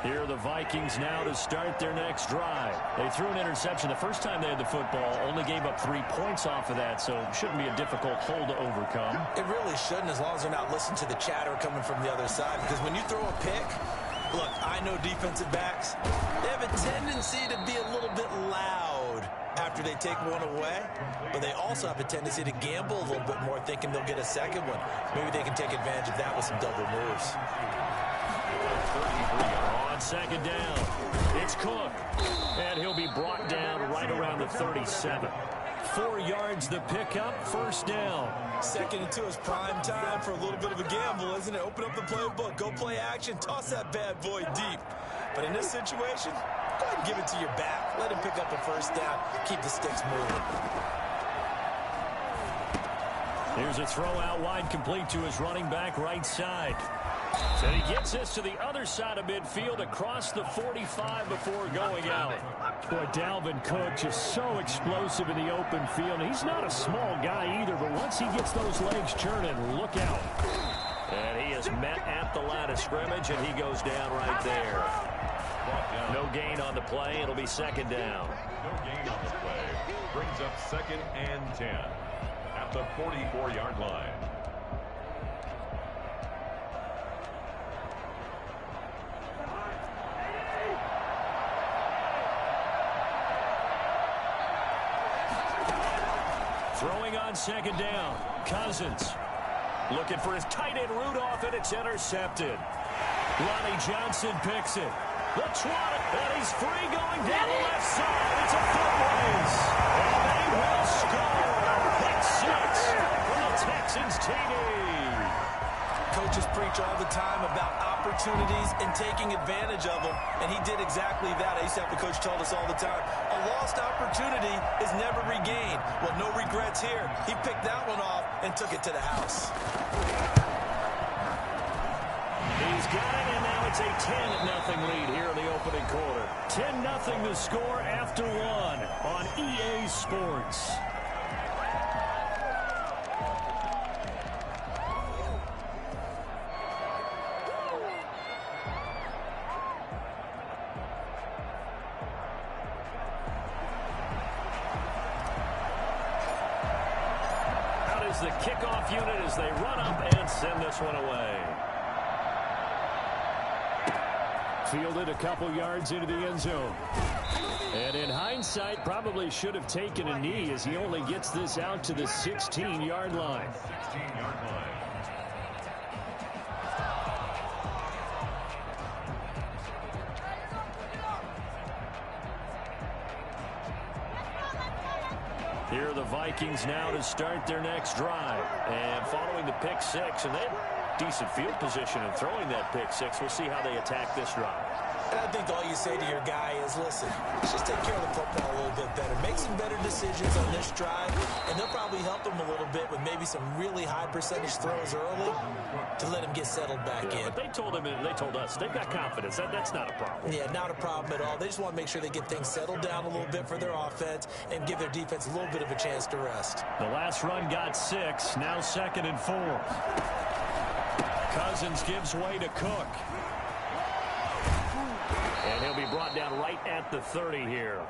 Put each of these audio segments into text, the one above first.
Here are the Vikings now to start their next drive. They threw an interception the first time they had the football, only gave up 3 points off of that, so it shouldn't be a difficult hole to overcome. It really shouldn't, as long as they're not listening to the chatter coming from the other side, because when you throw a pick, look, I know defensive backs, they have a tendency to be a little bit loud after they take one away, but they also have a tendency to gamble a little bit more, thinking they'll get a second one. Maybe they can take advantage of that with some double moves. On second down, it's Cook, and he'll be brought down right around the 37. 4 yards the pickup, first down. Second and 2 is prime time for a little bit of a gamble, isn't it? Open up the playbook, go play action, toss that bad boy deep. But in this situation, go ahead and give it to your back. Let him pick up a first down, keep the sticks moving. Here's a throw out wide, complete to his running back right side. And he gets this to the other side of midfield across the 45 before going out. Boy, Dalvin Cook just so explosive in the open field. He's not a small guy either, but once he gets those legs churning, look out. And he is met at the line of scrimmage, and he goes down right there. No gain on the play. It'll be second down. No gain on the play. Brings up 2nd and 10 at the 44-yard line. Throwing on second down, Cousins. Looking for his tight end Rudolph, and it's intercepted. Lonnie Johnson picks it. The twat, and he's free going down the left side. It's a foot race. And they will score. Pick 6 for the Texans TD. Coaches preach all the time about opportunities and taking advantage of them, and he did exactly that. I used to have the coach told us all the time, a lost opportunity is never regained. Well, no regrets here. He picked that one off and took it to the house. He's got it, and now it's a 10-0 lead here in the opening quarter. 10-0 the score after 1 on EA Sports. The kickoff unit as they run up and send this one away. Fielded a couple yards into the end zone. And in hindsight, probably should have taken a knee as he only gets this out to the 16-yard line. 16-yard line. Here are the Vikings now to start their next drive. And following the pick 6, and they have decent field position in throwing that pick 6. We'll see how they attack this drive. And I think all you say to your guy is, listen, let's just take care of the football a little bit better. Make some better decisions on this drive, and they'll probably help him a little bit with maybe some really high percentage throws early to let him get settled back in. But they told us they've got confidence. That's not a problem. Yeah, not a problem at all. They just want to make sure they get things settled down a little bit for their offense and give their defense a little bit of a chance to rest. The last run got 6, now 2nd and 4. Cousins gives way to Cook. And he'll be brought down right at the 30 here.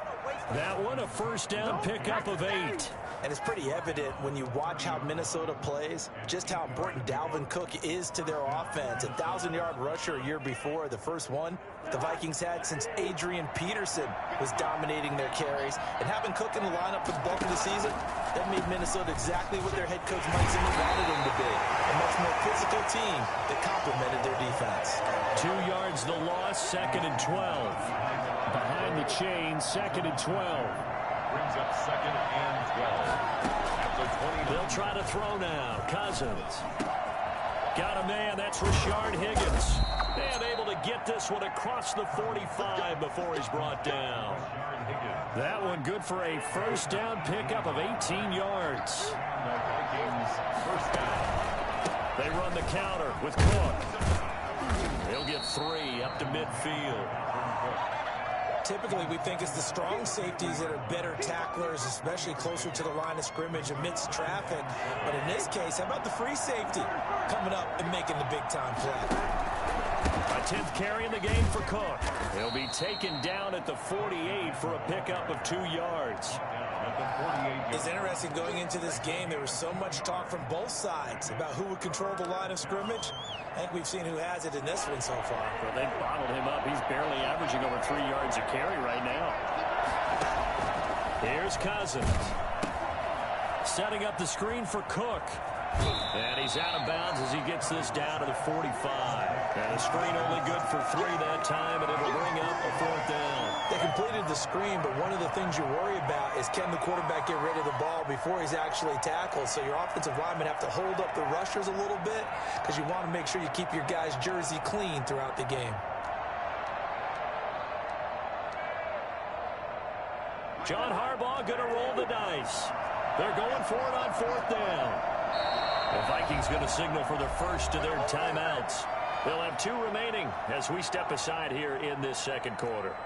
That one a first down pickup of 8. And it's pretty evident when you watch how Minnesota plays, just how important Dalvin Cook is to their offense. 1,000-yard rusher a year before, the first one the Vikings had since Adrian Peterson was dominating their carries. And having Cook in the lineup for the bulk of the season, that made Minnesota exactly what their head coach Mike Zimmer wanted them to be. A much more physical team that complemented their defense. 2 yards the loss, 2nd and 12. Behind the chain, 2nd and 12. Brings up 2nd and 12. At the 20. They'll try to throw now. Cousins. Got a man. That's Rashard Higgins. And able to get this one across the 45 before he's brought down. That one good for a first down pickup of 18 yards. First down. They run the counter with Cook. He'll get 3 up to midfield. Typically, we think it's the strong safeties that are better tacklers, especially closer to the line of scrimmage amidst traffic. But in this case, how about the free safety coming up and making the big-time play? A 10th carry in the game for Cook. He'll be taken down at the 48 for a pickup of 2 yards. It's interesting going into this game. There was so much talk from both sides about who would control the line of scrimmage. I think we've seen who has it in this one so far. Well, they bottled him up. He's barely averaging over 3 yards a carry right now. Here's Cousins. Setting up the screen for Cook. And he's out of bounds as he gets this down to the 45. And the screen only good for 3 that time, and it'll bring up a 4th down. They completed the screen, but one of the things you worry about is can the quarterback get rid of the ball before he's actually tackled? So your offensive linemen have to hold up the rushers a little bit because you want to make sure you keep your guy's jersey clean throughout the game. John Harbaugh going to roll the dice. They're going for it on 4th down. The Vikings going to signal for the first of their timeouts. They'll have 2 remaining as we step aside here in this second quarter.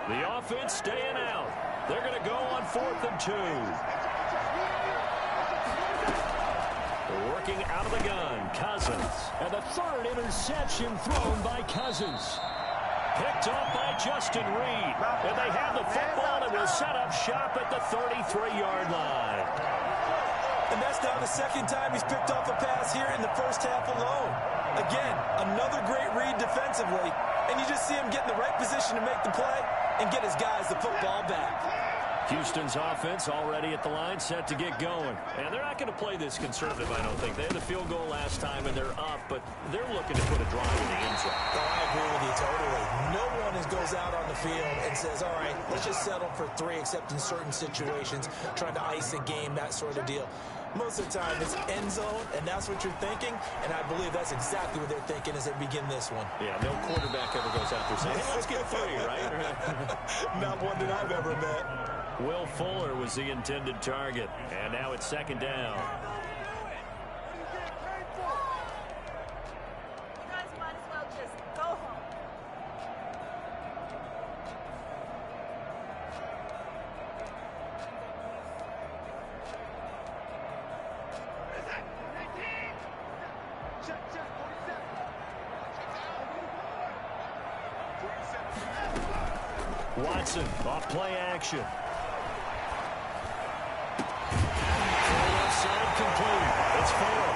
The offense staying out. They're going to go on 4th and 2. Working out of the gun, Cousins. And the 3rd interception thrown by Cousins. Picked off by Justin Reed. And they have the football and will set up shop at the 33-yard line. And that's now the 2nd time he's picked off a pass here in the first half alone. Again, another great read defensively. And you just see him get in the right position to make the play and get his guys the football back. Houston's offense already at the line, set to get going. And they're not going to play this conservative, I don't think. They had the field goal last time, and they're up, but they're looking to put a drive in the end zone. Oh, I agree with you totally. No one goes out on the field and says, all right, let's just settle for 3, except in certain situations, trying to ice a game, that sort of deal. Most of the time, it's end zone, and that's what you're thinking, and I believe that's exactly what they're thinking as they begin this one. Yeah, no quarterback ever goes out there saying, hey, let's get 3, right? Not one that I've ever met. Will Fuller was the intended target, and now it's 2nd down. You guys might as well just go home. Watson off play action. Complete. It's Fuller.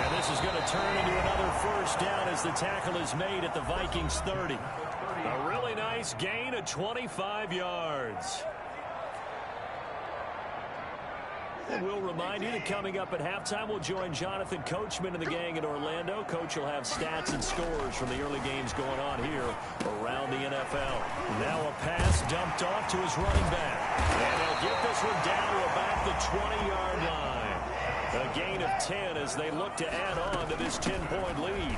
And this is going to turn into another 1st down as the tackle is made at the Vikings 30. A really nice gain of 25 yards. And we'll remind you that coming up at halftime, we'll join Jonathan Coachman and the gang in Orlando. Coach will have stats and scores from the early games going on here around the NFL. Now a pass dumped off to his running back. And they'll get this one down to about the 20-yard line. A gain of 10 as they look to add on to this 10-point lead.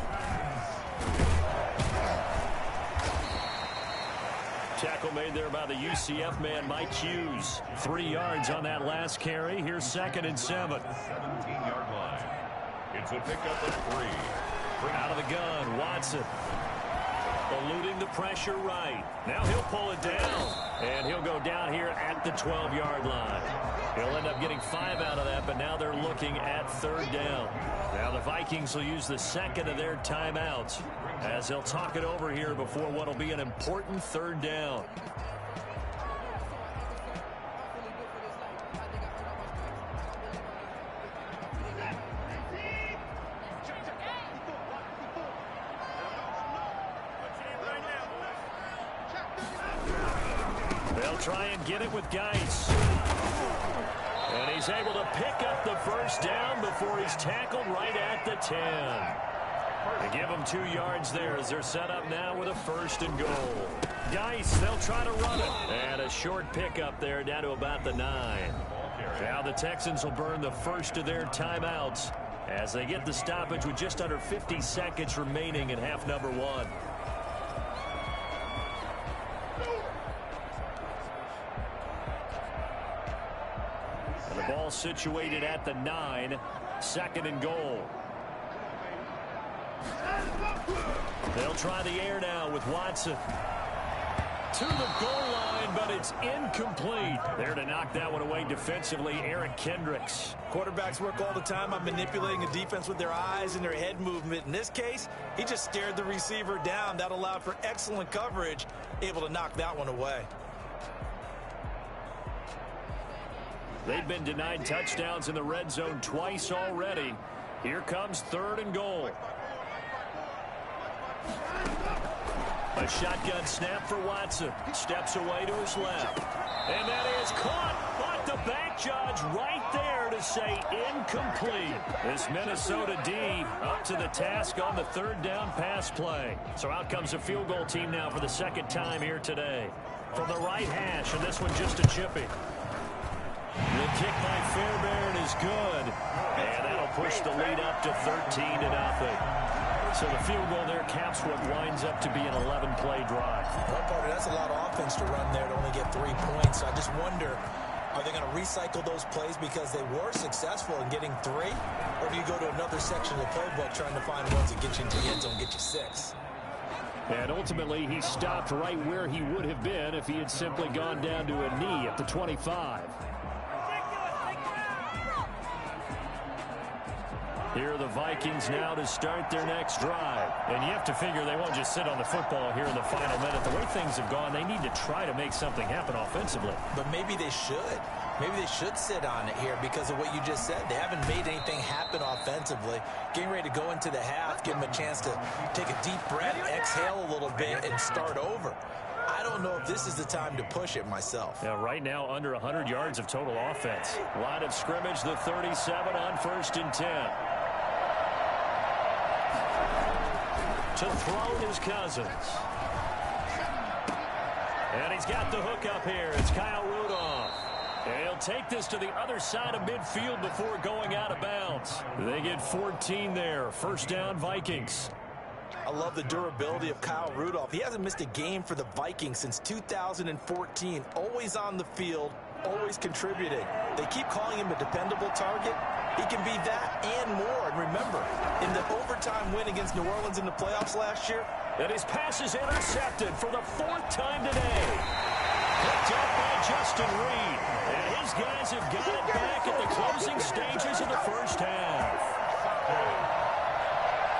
Tackle made there by the UCF man, Mike Hughes. 3 yards on that last carry. Here's 2nd and 7. 17-yard line. It's a pickup of 3. Out of the gun, Watson. Eluding the pressure right. Now he'll pull it down. And he'll go down here at the 12-yard line. He'll end up getting 5 out of that, but now they're looking at 3rd down. Now the Vikings will use the 2nd of their timeouts as they'll talk it over here before what will be an important 3rd down. They'll try and get it with Geis. And he's able to pick up the 1st down before he's tackled right at the 10. They give him 2 yards there as they're set up now with a 1st and goal. Geis, they'll try to run it. And a short pickup there down to about the 9. Now the Texans will burn the 1st of their timeouts as they get the stoppage with just under 50 seconds remaining in half number 1. And the ball situated at the 9, 2nd and goal. They'll try the air now with Watson. To the goal line, but it's incomplete. There to knock that one away defensively, Eric Kendricks. Quarterbacks work all the time on manipulating a defense with their eyes and their head movement. In this case, he just stared the receiver down. That allowed for excellent coverage, able to knock that one away. They've been denied touchdowns in the red zone twice already. Here comes 3rd and goal. A shotgun snap for Watson. Steps away to his left. And that is caught. But the back judge right there to say incomplete. This Minnesota D up to the task on the 3rd down pass play. So out comes the field goal team now for the 2nd time here today. From the right hash, and this one just a chippy. The kick by Fairbairn is good. And that'll push the lead up to 13-0. So the field goal there caps what winds up to be an 11-play drive. Well, Parker, that's a lot of offense to run there to only get 3 points. So I just wonder, are they going to recycle those plays because they were successful in getting 3? Or do you go to another section of the playbook trying to find ones that get you into the end zone, get you 6? And ultimately, he stopped right where he would have been if he had simply gone down to a knee at the 25. Here are the Vikings now to start their next drive. And you have to figure they won't just sit on the football here in the final minute. The way things have gone, they need to try to make something happen offensively. But maybe they should. Maybe they should sit on it here because of what you just said. They haven't made anything happen offensively. Getting ready to go into the half, give them a chance to take a deep breath, exhale a little bit, and start over. I don't know if this is the time to push it myself. Yeah, right now under 100 yards of total offense. Line of scrimmage, the 37 on 1st and 10. To throw his Cousins. And he's got the hook up here. It's Kyle Rudolph. And he'll take this to the other side of midfield before going out of bounds. They get 14 there. 1st down, Vikings. I love the durability of Kyle Rudolph. He hasn't missed a game for the Vikings since 2014. Always on the field, always contributing. They keep calling him a dependable target. He can be that and more. And remember, in the overtime win against New Orleans in the playoffs last year, and his pass is intercepted for the 4th time today. Picked up by Justin Reed. And his guys have got it back at the closing stages of the 1st half.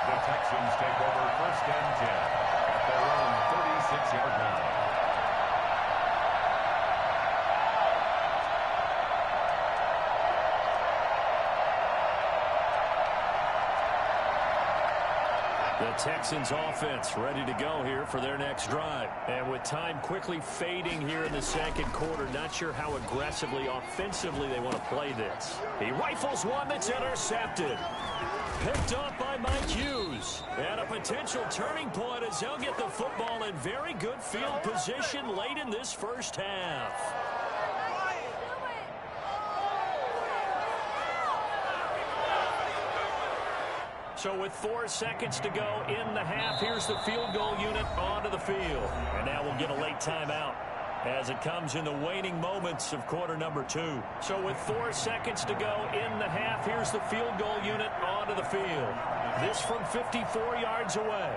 The Texans take over 1st and 10 at their own 36-yard line. The Texans offense ready to go here for their next drive. And with time quickly fading here in the 2nd quarter, not sure how aggressively, offensively they want to play this. He rifles one that's intercepted. Picked up by Mike Hughes. And a potential turning point as they'll get the football in very good field position late in this 1st half. So with 4 seconds to go in the half, here's the field goal unit onto the field. And now we'll get a late timeout as it comes in the waning moments of quarter number 2. So with 4 seconds to go in the half, here's the field goal unit onto the field. This from 54 yards away.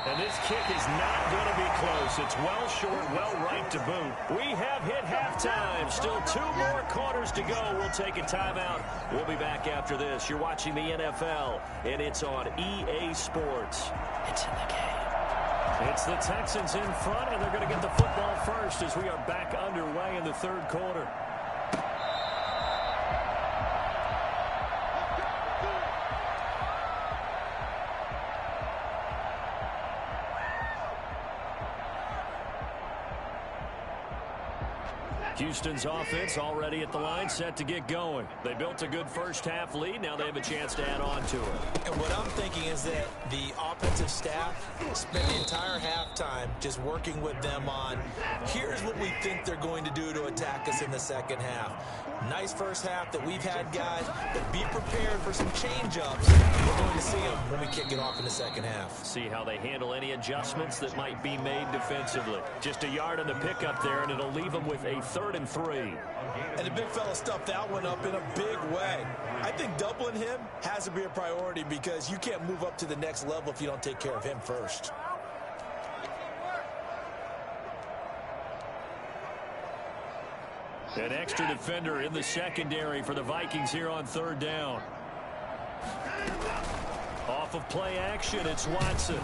And this kick is not going to be close. It's well short, well right to boot. We have hit halftime. Still 2 more quarters to go. We'll take a timeout. We'll be back after this. You're watching the NFL, and it's on EA Sports. It's in the game. It's the Texans in front, and they're going to get the football first as we are back underway in the 3rd quarter. Houston's offense already at the line, set to get going. They built a good 1st half lead. Now they have a chance to add on to it. And what I'm thinking is that the offensive staff spent the entire halftime just working with them on, here's what we think they're going to do to attack us in the 2nd half. Nice 1st half that we've had, guys, but be prepared for some change-ups. We're going to see them when we kick it off in the 2nd half. See how they handle any adjustments that might be made defensively. Just a yard on the pickup there, and it'll leave them with a 3rd 3rd and 3. And the big fella stuffed that one up in a big way. I think doubling him has to be a priority because you can't move up to the next level if you don't take care of him first. An extra defender in the secondary for the Vikings here on 3rd down. Off of play action, it's Watson.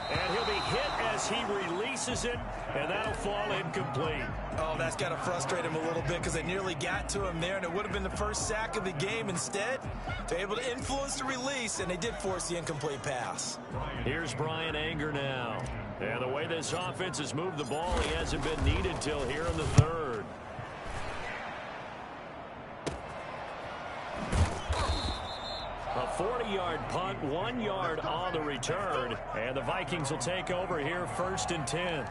And he'll be hit as he releases it, and that'll fall incomplete. Oh, that's got to frustrate him a little bit because they nearly got to him there, and it would have been the first sack of the game. Instead, they're able to influence the release, and they did force the incomplete pass. Here's Brian Anger now. And the way this offense has moved the ball, he hasn't been needed till here in the 3rd. A 40-yard punt, 1 yard on the return, and the Vikings will take over here 1st and 10.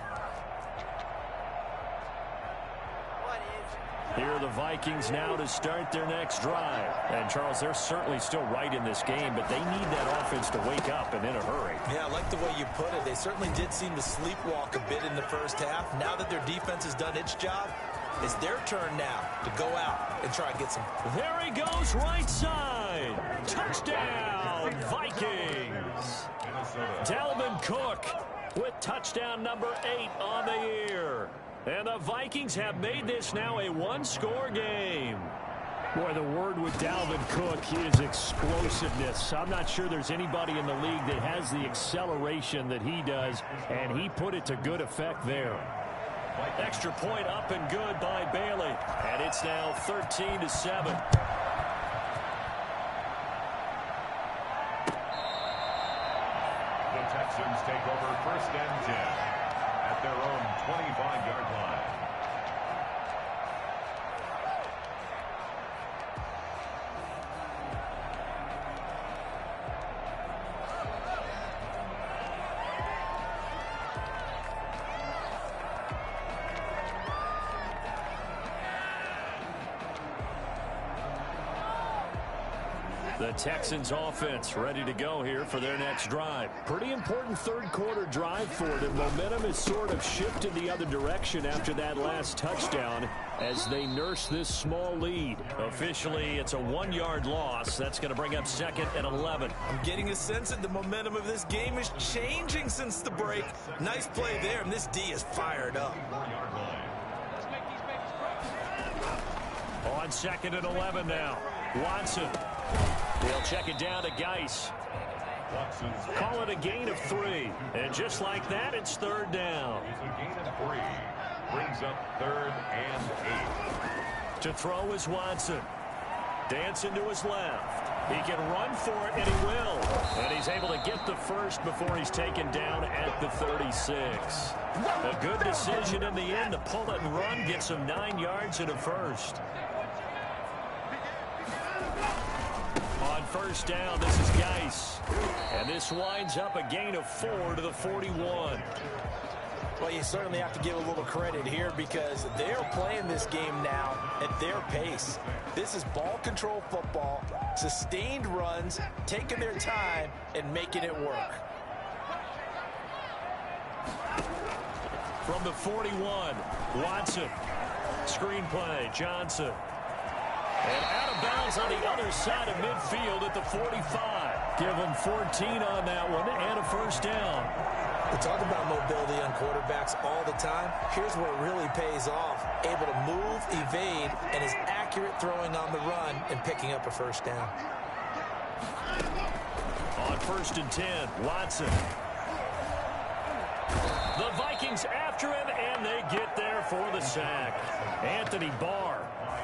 Here are the Vikings now to start their next drive. And, Charles, they're certainly still right in this game, but they need that offense to wake up and in a hurry. Yeah, I like the way you put it. They certainly did seem to sleepwalk a bit in the first half. Now that their defense has done its job, it's their turn now to go out and try and get some. There he goes, right side. Touchdown, Vikings. Dalvin Cook with touchdown number 8 on the year. And the Vikings have made this now a one-score game. Boy, the word with Dalvin Cook is explosiveness. I'm not sure there's anybody in the league that has the acceleration that he does, and he put it to good effect there. Extra point up and good by Bailey. And it's now 13-7. The Texans take over 1st and 10 at their own 25-yard line. The Texans offense ready to go here for their next drive. Pretty important 3rd quarter drive for them. Momentum has sort of shifted the other direction after that last touchdown as they nurse this small lead. Officially, it's a 1-yard loss. That's going to bring up 2nd and 11. I'm getting a sense that the momentum of this game is changing since the break. Nice play there, and this D is fired up. On 2nd and 11 now. Watson. They'll check it down to Geis. Call it a gain of 3. And just like that, it's 3rd down. A gain of 3 brings up 3rd and 8. To throw is Watson. Dancing to his left. He can run for it, and he will. And he's able to get the first before he's taken down at the 36. A good decision in the end to pull it and run, get some 9 yards and a first. On 1st down, this is Geis. And this winds up a gain of 4 to the 41. Well, you certainly have to give a little credit here because they're playing this game now at their pace. This is ball control football, sustained runs, taking their time, and making it work. From the 41, Watson. Screenplay, Johnson. And out of bounds on the other side of midfield at the 45. Give them 14 on that one and a first down. We talk about mobility on quarterbacks all the time. Here's where it really pays off. Able to move, evade, and is accurate throwing on the run and picking up a first down. On 1st and 10, Watson. The Vikings after him, and they get there for the sack. Anthony Barr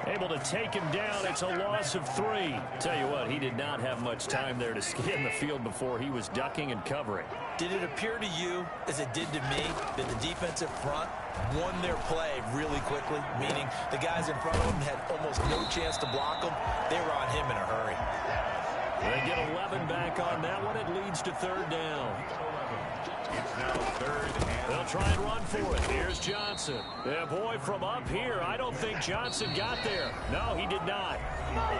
able to take him down. It's a loss of 3. Tell you what, he did not have much time there to scan the field before he was ducking and covering. Did it appear to you, as it did to me, that the defensive front won their play really quickly? Meaning the guys in front of them had almost no chance to block him. They were on him in a hurry. They get 11 back on that one. It leads to 3rd down. It's now 3rd and They'll try and run for it. Here's Johnson. Yeah, boy, from up here, I don't think Johnson got there. No, he did not.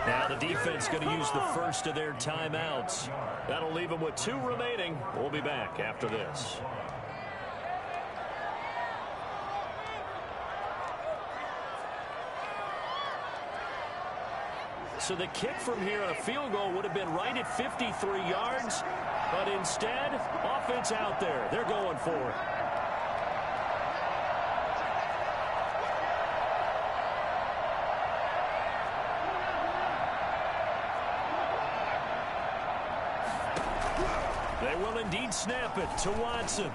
Now the defense going to use the first of their timeouts. That'll leave them with 2 remaining. We'll be back after this. So the kick from here on a field goal would have been right at 53 yards. But instead, offense out there. They're going for it. They will indeed snap it to Watson.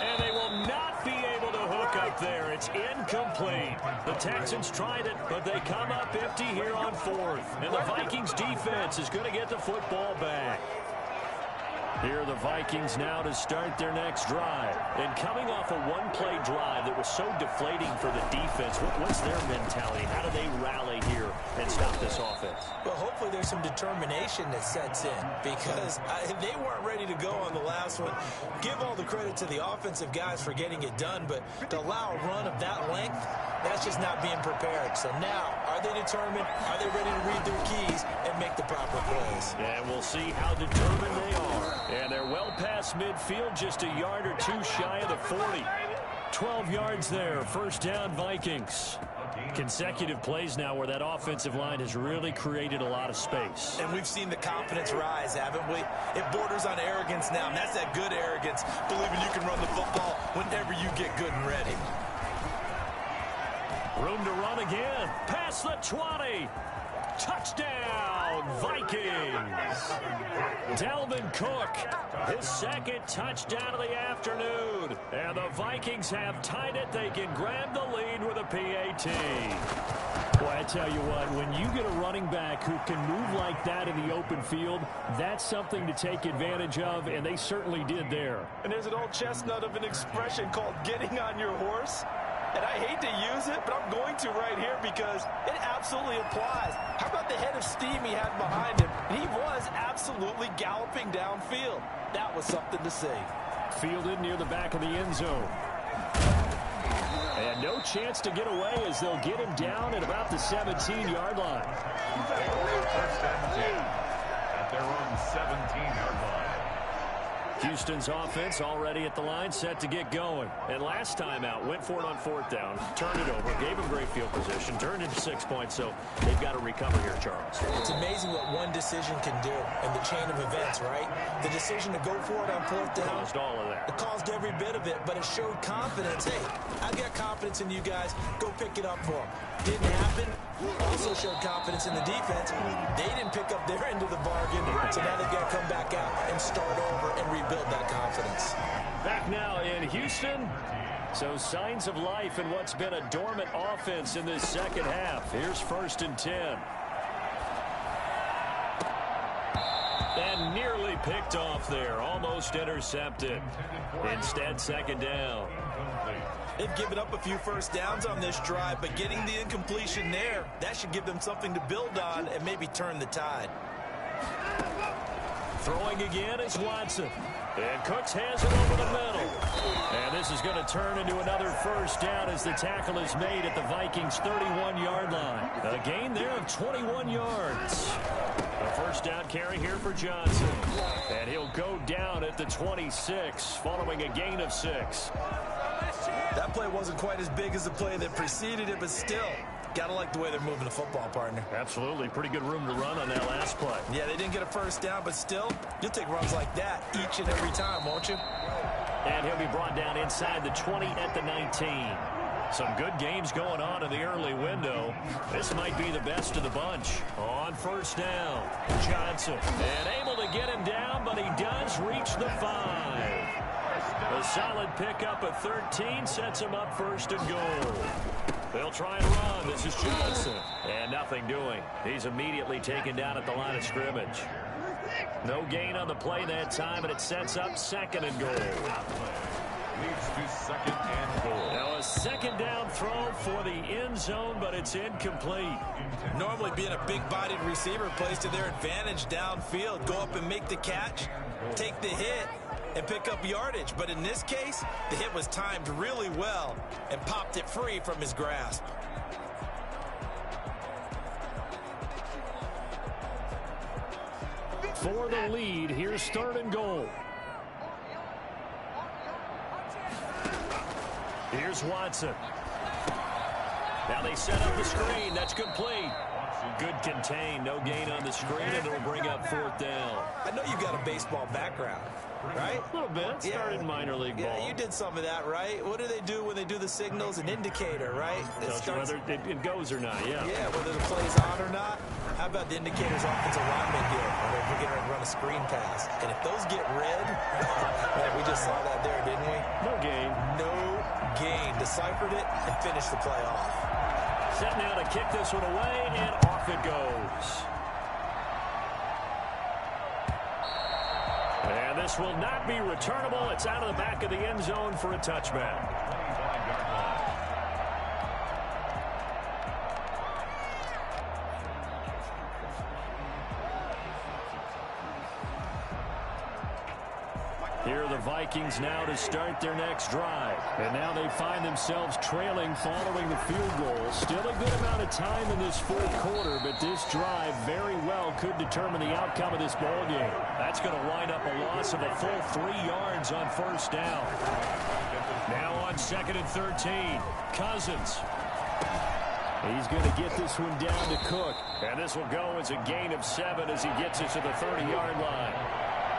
And they will not be able to hook up there. It's incomplete. The Texans tried it, but they come up empty here on fourth. And the Vikings defense is going to get the football back. Here are the Vikings now to start their next drive. And coming off a one-play drive that was so deflating for the defense, what's their mentality? How do they rally here and stop this offense? Well, hopefully there's some determination that sets in because they weren't ready to go on the last one. Give all the credit to the offensive guys for getting it done, but to allow a run of that length, that's just not being prepared. So now, are they determined? Are they ready to read their keys and make the proper plays? And we'll see how determined they are. And they're well past midfield, just a yard or two shy of the 40. 12 yards there, first down Vikings. Consecutive plays now where that offensive line has really created a lot of space. And we've seen the confidence rise, haven't we? It borders on arrogance now, and that's that good arrogance, believing you can run the football whenever you get good and ready. Room to run again. Past the 20. Touchdown, Vikings. Dalvin Cook, his second touchdown of the afternoon. And the Vikings have tied it. They can grab the lead with a PAT. Boy, I tell you what, when you get a running back who can move like that in the open field, that's something to take advantage of, and they certainly did there. And there's an old chestnut of an expression called getting on your horse. And I hate to use it, but I'm going to right here because it absolutely applies. How about the head of steam he had behind him? He was absolutely galloping downfield. That was something to see. Fielded near the back of the end zone. And no chance to get away as they'll get him down at about the 17-yard line. First and 10 at their own 17-yard line. Houston's offense already at the line, set to get going. And last time out, went for it on fourth down, turned it over, gave him great field position, turned into 6 points, so they've got to recover here, Charles. It's amazing what one decision can do in the chain of events, right? The decision to go for it on fourth down. Caused all of that. It caused every bit of it, but it showed confidence. Hey, I got confidence in you guys. Go pick it up for them. Didn't happen. Also showed confidence in the defense. They didn't pick up their end of the bargain, so now they've got to come back out and start over and rebuild that confidence. Back now in Houston. So signs of life in what's been a dormant offense in this second half. Here's first and 10. And nearly picked off there. Almost intercepted. Instead, second down. They've given up a few first downs on this drive, but getting the incompletion there, that should give them something to build on and maybe turn the tide. Throwing again is Watson. And Cooks has it over the middle. And this is going to turn into another first down as the tackle is made at the Vikings' 31-yard line. A gain there of 21 yards. A first down carry here for Johnson. And he'll go down at the 26 following a gain of 6. That play wasn't quite as big as the play that preceded it, but still, gotta like the way they're moving the football, partner. Absolutely. Pretty good room to run on that last play. Yeah, they didn't get a first down, but still, you'll take runs like that each and every time, won't you? And he'll be brought down inside the 20 at the 19. Some good games going on in the early window. This might be the best of the bunch. On first down, Johnson. And able to get him down, but he does reach the 5. A solid pickup of 13 sets him up first and goal. They'll try and run. This is Johnson. And nothing doing. He's immediately taken down at the line of scrimmage. No gain on the play that time, and it sets up second and goal. Leads to second and goal. Now a second down throw for the end zone, but it's incomplete. Normally being a big-bodied receiver plays to their advantage downfield. Go up and make the catch, take the hit, and pick up yardage. But in this case, the hit was timed really well and popped it free from his grasp. For the lead, here's third and goal. Here's Watson. Now they set up the screen. That's complete. Good contain. No gain on the screen, and it'll bring up 4th down. I know you've got a baseball background, right? A little bit. Started minor league ball. Yeah, you did some of that, right? What do they do when they do the signals? An indicator, right? Tells you whether it goes or not, yeah. Yeah, whether the play's on or not. How about the indicators offensive linemen get when they're getting ready to run a screen pass? And if those get red, man, we just saw that there, didn't we? No gain. No gain. Deciphered it and finished the play off. Set now to kick this one away, and off it goes. And this will not be returnable. It's out of the back of the end zone for a touchback. Here are the Vikings now to start their next drive. And now they find themselves trailing following the field goal. Still a good amount of time in this 4th quarter, but this drive very well could determine the outcome of this ball game. That's going to wind up a loss of a full 3 yards on 1st down. Now on 2nd and 13, Cousins. He's going to get this one down to Cook. And this will go as a gain of 7 as he gets it to the 30-yard line.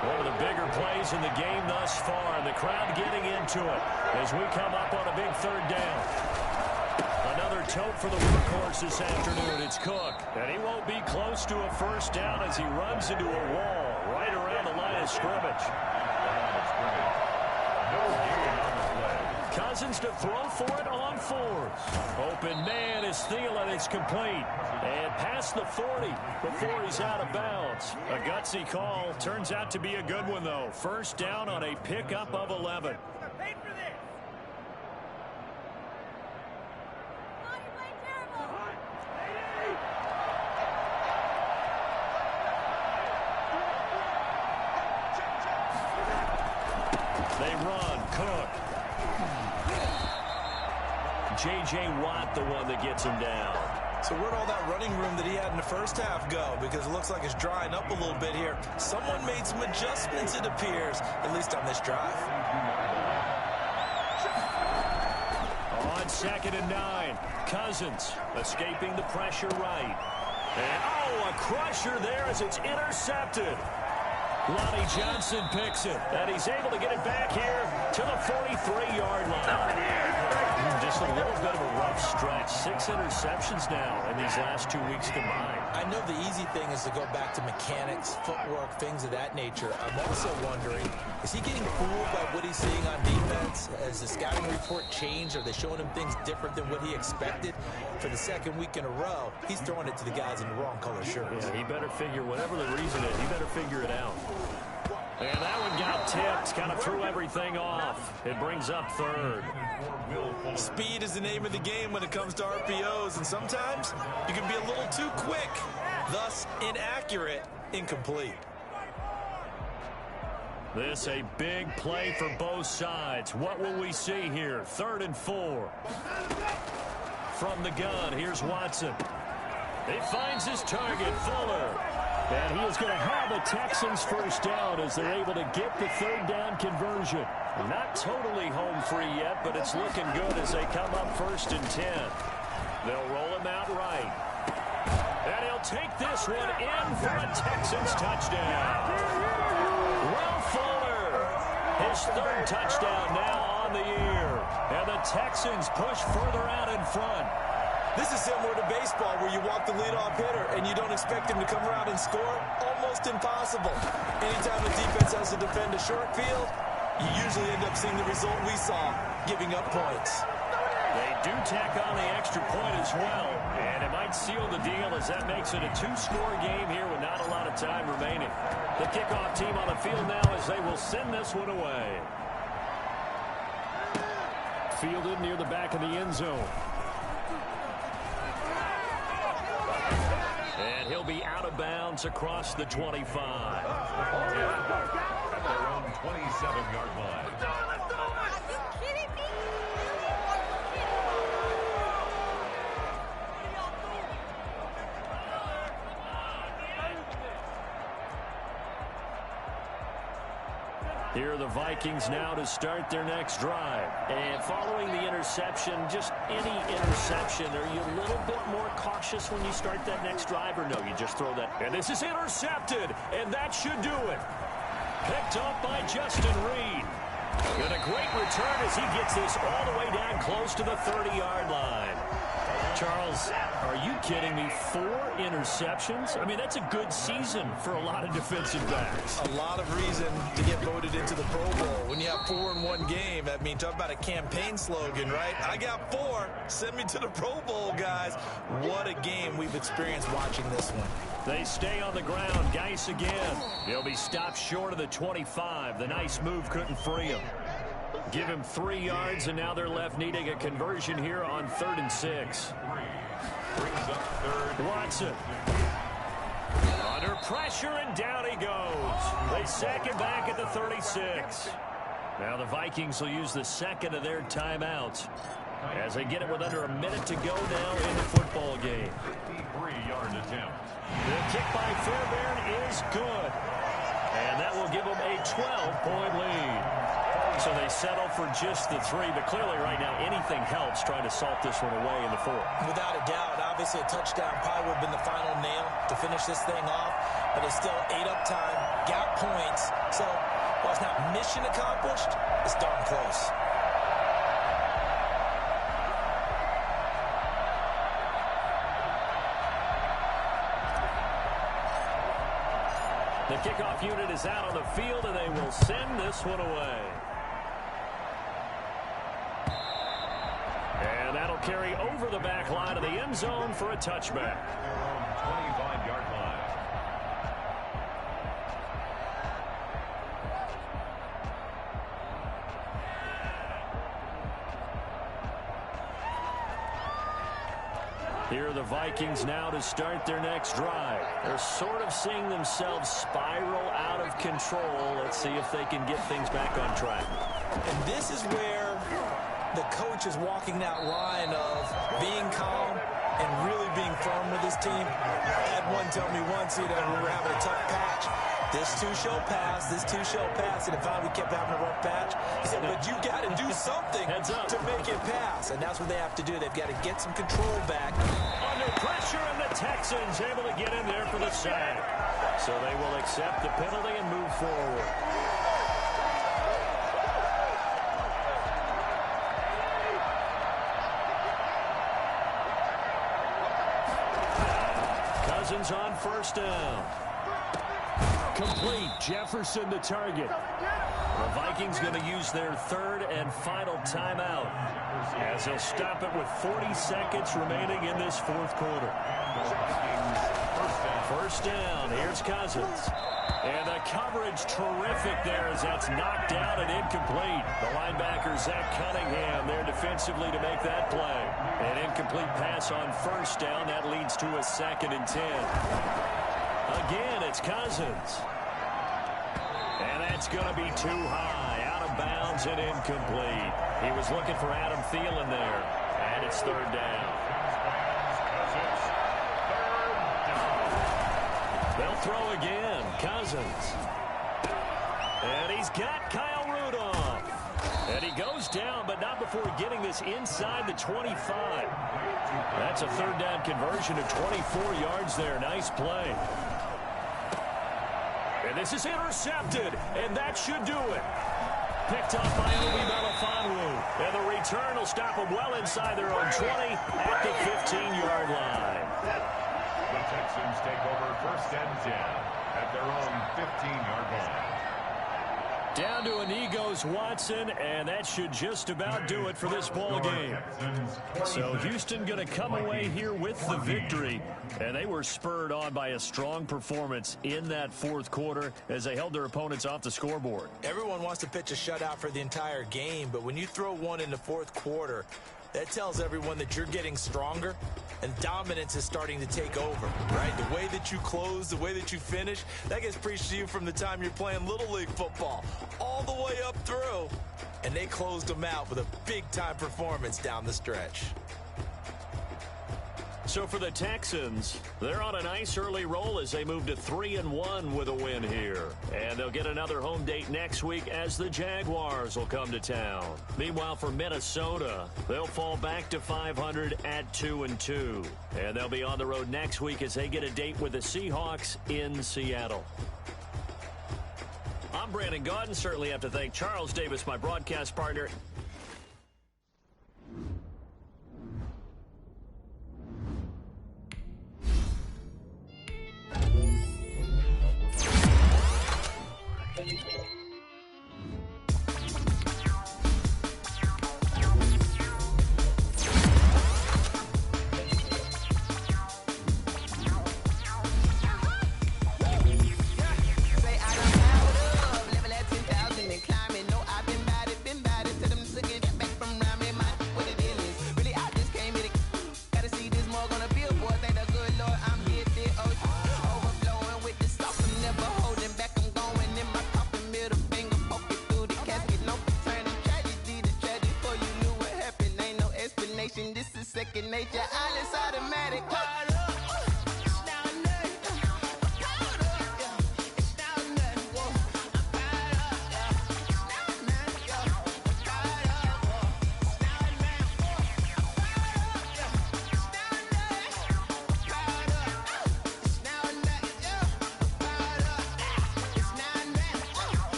One of the bigger plays in the game thus far. And the crowd getting into it as we come up on a big 3rd down. Another tote for the workhorse this afternoon. It's Cook. And he won't be close to a 1st down as he runs into a wall right around the line of scrimmage. Cousins to throw for it on 4th. Open man is Thielen. It's complete. And past the 40 before he's out of bounds. A gutsy call. Turns out to be a good one, though. 1st down on a pickup of 11. They run. Cook. J.J. Watt, the one that gets him down. So where'd all that running room that he had in the 1st half go? Because it looks like it's drying up a little bit here. Someone made some adjustments, it appears, at least on this drive. On 2nd and 9, Cousins escaping the pressure right. And, a crusher there as it's intercepted. Lonnie Johnson picks it, and he's able to get it back here to the 43-yard line. Just a little bit of a rough stretch. 6 interceptions now in these last 2 weeks combined. I know the easy thing is to go back to mechanics, footwork, things of that nature. I'm also wondering, is he getting fooled by what he's seeing on defense? Has the scouting report changed? Are they showing him things different than what he expected? For the 2nd week in a row, he's throwing it to the guys in the wrong color shirts. Yeah, he better figure, whatever the reason is, he better figure it out. And that one got tipped, kind of threw everything off. It brings up 3rd. Speed is the name of the game when it comes to RPOs, and sometimes you can be a little too quick, thus inaccurate, incomplete. This a big play for both sides. What will we see here? 3rd and 4. From the gun, here's Watson. He finds his target, Fuller. And he is going to have the Texans 1st down as they're able to get the 3rd down conversion. Not totally home free yet, but it's looking good as they come up 1st and 10. They'll roll him out right. And he'll take this one in for a Texans touchdown. Will Fuller, his 3rd touchdown now on the year. And the Texans push further out in front. This is similar to baseball where you walk the leadoff hitter and you don't expect him to come around and score. Almost impossible. Anytime the defense has to defend a short field, you usually end up seeing the result we saw, giving up points. They do tack on the extra point as well, and it might seal the deal as that makes it a 2-score game here with not a lot of time remaining. The kickoff team on the field now as they will send this one away. Fielded near the back of the end zone. And he'll be out of bounds across the 25. At their own 27-yard line. Are you kidding me? Here are the Vikings now to start their next drive. And following the interception, just any interception, are you a little bit more cautious when you start that next drive, or no, you just throw that? And this is intercepted, and that should do it. Picked up by Justin Reed. And a great return as he gets this all the way down close to the 30-yard line. Charles, are you kidding me? 4 interceptions? I mean, that's a good season for a lot of defensive backs. A lot of reason to get voted into the Pro Bowl. When you have 4 in one game, I mean, talk about a campaign slogan, right? I got 4. Send me to the Pro Bowl, guys. What a game we've experienced watching this one. They stay on the ground. Geis again. He'll be stopped short of the 25. The nice move couldn't free him. Give him 3 yards, and now they're left needing a conversion here on 3rd and 6. Watson. Under pressure, and down he goes. They sack him back at the 36. Now the Vikings will use the second of their timeouts as they get it with under a minute to go now in the football game. 53-yard attempt. The kick by Fairbairn is good. And that will give them a 12-point lead. So they settle for just the 3, but clearly right now anything helps trying to salt this one away in the 4th. Without a doubt, obviously a touchdown probably would have been the final nail to finish this thing off, but it's still 8 up time, got points. So while it's not mission accomplished, it's darn close. The kickoff unit is out on the field, and they will send this one away. And that'll carry over the back line of the end zone for a touchback. 25-yard line. Here are the Vikings now to start their next drive. They're sort of seeing themselves spiral out of control. Let's see if they can get things back on track. And this is where the coach is walking that line of being calm and really being firm with his team. I had one tell me once, we were having a tough patch. This too shall pass, this too shall pass. And if we kept having a rough patch, he said, but you got to do something to make it pass. And that's what they have to do. They've got to get some control back. Under pressure, and the Texans able to get in there for the sack. So they will accept the penalty and move forward. Cousins on 1st down. Complete. Jefferson the target. The Vikings going to use their 3rd and final timeout as they'll stop it with 40 seconds remaining in this 4th quarter. 1st down. Here's Cousins. And the coverage terrific there as that's knocked down and incomplete. The linebacker, Zach Cunningham, there defensively to make that play. An incomplete pass on 1st down. That leads to a 2nd and 10. Again, it's Cousins. And that's going to be too high. Out of bounds and incomplete. He was looking for Adam Thielen there. And it's 3rd down. They'll throw again. Cousins. And he's got Kyle Rudolph. And he goes down, but not before getting this inside the 25. That's a 3rd down conversion of 24 yards there. Nice play. And this is intercepted, and that should do it. Picked up by Obi Melifonwu. And the return will stop them well inside their own 20 at the 15-yard line. The Texans take over 1st and 10 at their own 15-yard line. Down to Anigos Watson, and that should just about do it for this ball game. So Houston going to come away here with the victory, and they were spurred on by a strong performance in that 4th quarter as they held their opponents off the scoreboard. Everyone wants to pitch a shutout for the entire game, but when you throw one in the 4th quarter, that tells everyone that you're getting stronger and dominance is starting to take over, right? The way that you close, the way that you finish, that gets preached to you from the time you're playing Little League football all the way up through. And they closed them out with a big-time performance down the stretch. So for the Texans, they're on a nice early roll as they move to 3-1 with a win here. And they'll get another home date next week as the Jaguars will come to town. Meanwhile, for Minnesota, they'll fall back to 500 at 2-2. And they'll be on the road next week as they get a date with the Seahawks in Seattle. I'm Brandon Gaudin. Certainly have to thank Charles Davis, my broadcast partner.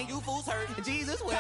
You fools hurt. Jesus will.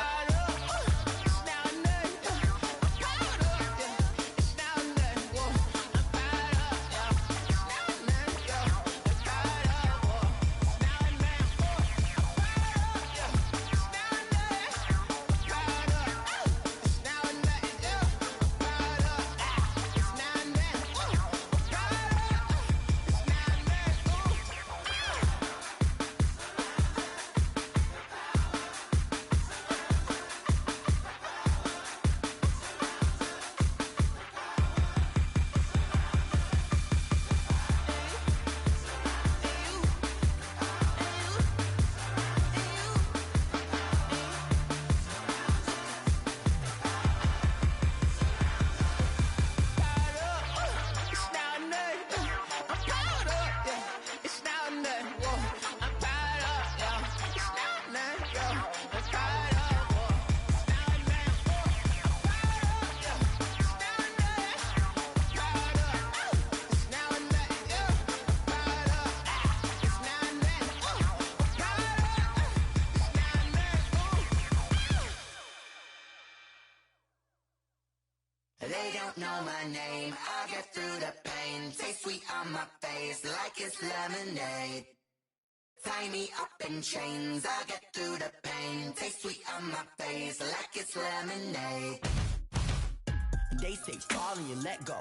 They don't know my name, I get through the pain. Taste sweet on my face like it's lemonade. Tie me up in chains, I get through the pain. Taste sweet on my face like it's lemonade. They say fall and you let go,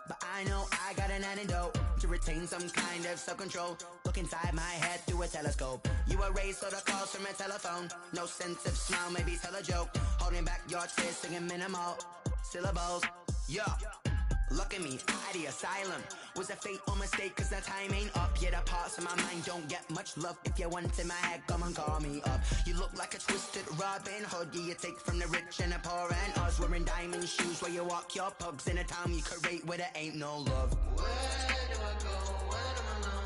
but I know I got an antidote to retain some kind of self-control. Look inside my head through a telescope. You erase all the calls from a telephone. No sense of smile, maybe tell a joke. Holding back your tears, singing minimal syllables. Yeah, look at me, out the asylum. Was a fate or mistake, cause the time ain't up. Yeah, the parts of my mind don't get much love. If you want in my head, come and call me up. You look like a twisted Robin Hood. Yeah, you take from the rich and the poor and us. Wearing diamond shoes where you walk your pugs in a town you create where there ain't no love. Where do I go? Where do I know?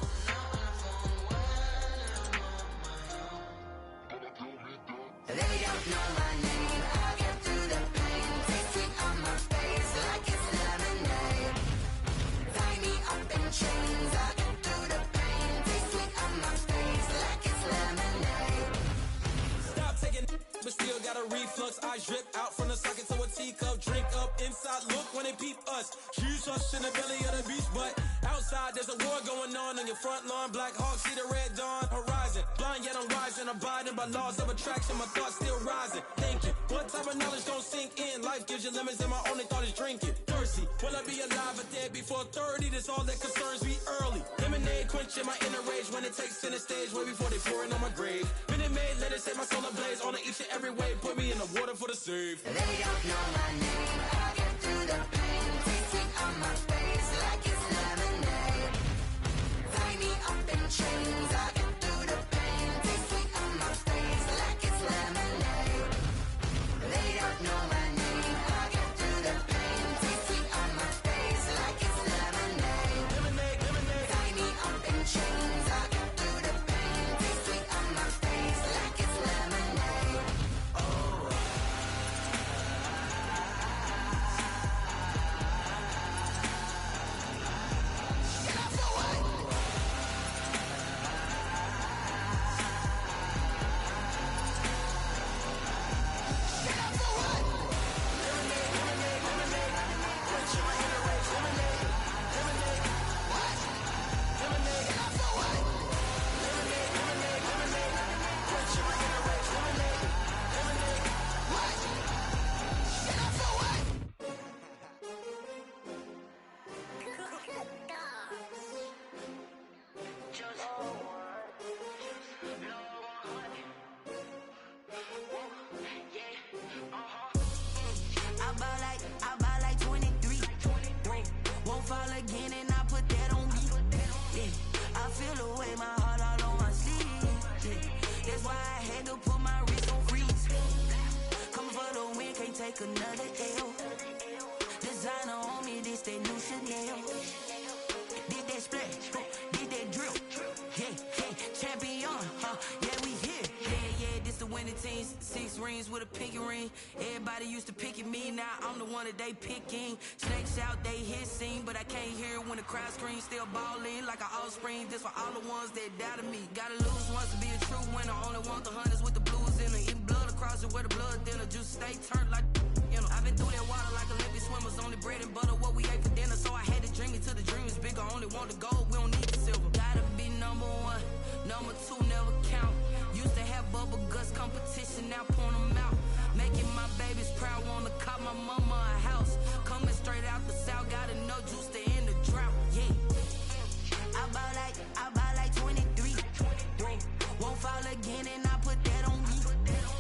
They don't know my name, I get through the pain. Taste sweet on my face like it's lemonade. Tie me up in chains, I get through the pain. Taste sweet on my face like it's lemonade. Stop taking but still got a reflux. Eyes drip out from the socket to a teacup. Drink up inside, look when they peep us. Choose us in the belly of the beast, but outside there's a war going on your front lawn. Black Hawk, see the red dawn horizon. Blind yet I'm rising, abiding by laws of attraction. My thoughts still rising, thinking what type of knowledge don't sink in. Life gives you limits and my only thought is drinking. Thirsty, will I be alive or dead before 30? That's all that concerns me early. Lemonade they quenching my inner rage when it takes center stage way before they pouring on my grave. Minute Maid, let it set my soul ablaze on each and every way. Put me in the water for the save. They don't know my name. I'll get through the pain. Taste sweet on my face like it's lemonade. Tie me up in chains. I'll get through the pain. Taste sweet on my face like it's lemonade. They don't know my name. I'll get through the pain. Taste sweet on my face like it's lemonade. Lemonade, lemonade. Tie me up in chains. I'll get through the pain. Taste sweet on my face like it's lemonade. I buy like 23. Won't fall again and I put that on me. Yeah, I feel the way my heart all on my sleeve. Yeah, that's why I had to put my wrist on freeze. Coming for the win, can't take another L. Designer on me, this that new Chanel. Did that splash, did that drill. Yeah, champion, yeah, we here. Yeah, this the winning team. 6 rings with a pinky ring. Everybody used to pick at me, now I'm the one that they picking. Snakes out, they hissing, but I can't hear when the crowd screams. Still balling like an offspring. This for all the ones that doubted me. Gotta lose once to be a true winner. Only want the hunters with the blues in it. Eating blood across it where the blood dinner. Just stay turned like, you know. I've been through that water like Olympic swimmers. Only bread and butter, what we ate for dinner. So I had to dream it till the dream is bigger. Only want the gold, we don't need the silver. Gotta be number 1, number 2 never count. Used to have bubble guts competition, now point them out. Making my babies proud, wanna cop my mama a house. Coming straight out the south, got enough juice to end the drought. Yeah, I buy like 23. Won't fall again and I put that on me.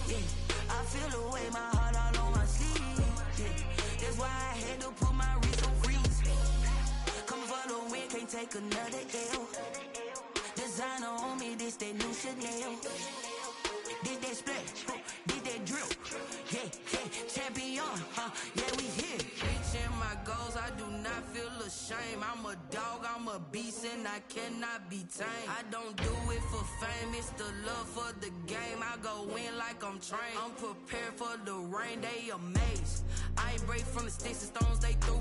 Yeah, I feel the way my heart all on my sleeve. Yeah, that's why I had to put my wrist on freeze. Coming for the win, can't take another L. Designer on me, this that new Chanel. Did that splash, did that drill. Yeah, champion, yeah, we here. Reaching my goals, I do not feel ashamed. I'm a dog, I'm a beast, and I cannot be tamed. I don't do it for fame, it's the love for the game. I go in like I'm trained. I'm prepared for the rain, they amazed. I ain't break from the sticks and stones they threw.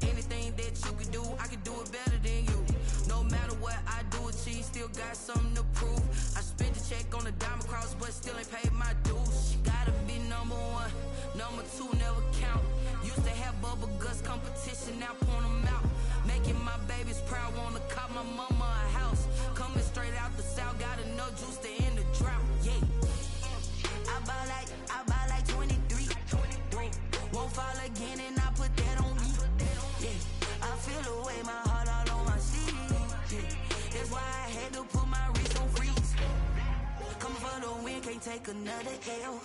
Anything that you can do, I can do it better than you. No matter what I do, achieve, still got something to prove. I spent the check on the diamond cross, but still ain't paid my dues. Gotta be number 1, number 2 never count. Used to have bubble guts competition, now point them out. Making my babies proud, wanna cop my mama a house. Coming straight out the south, got enough juice to end the drought. Yeah, I buy like 23. Won't fall again and I put that on me. Yeah, I feel the way my heart all on my sleeve. Yeah, that's why I had to put my wrist on freeze. Coming for the win, can't take another L.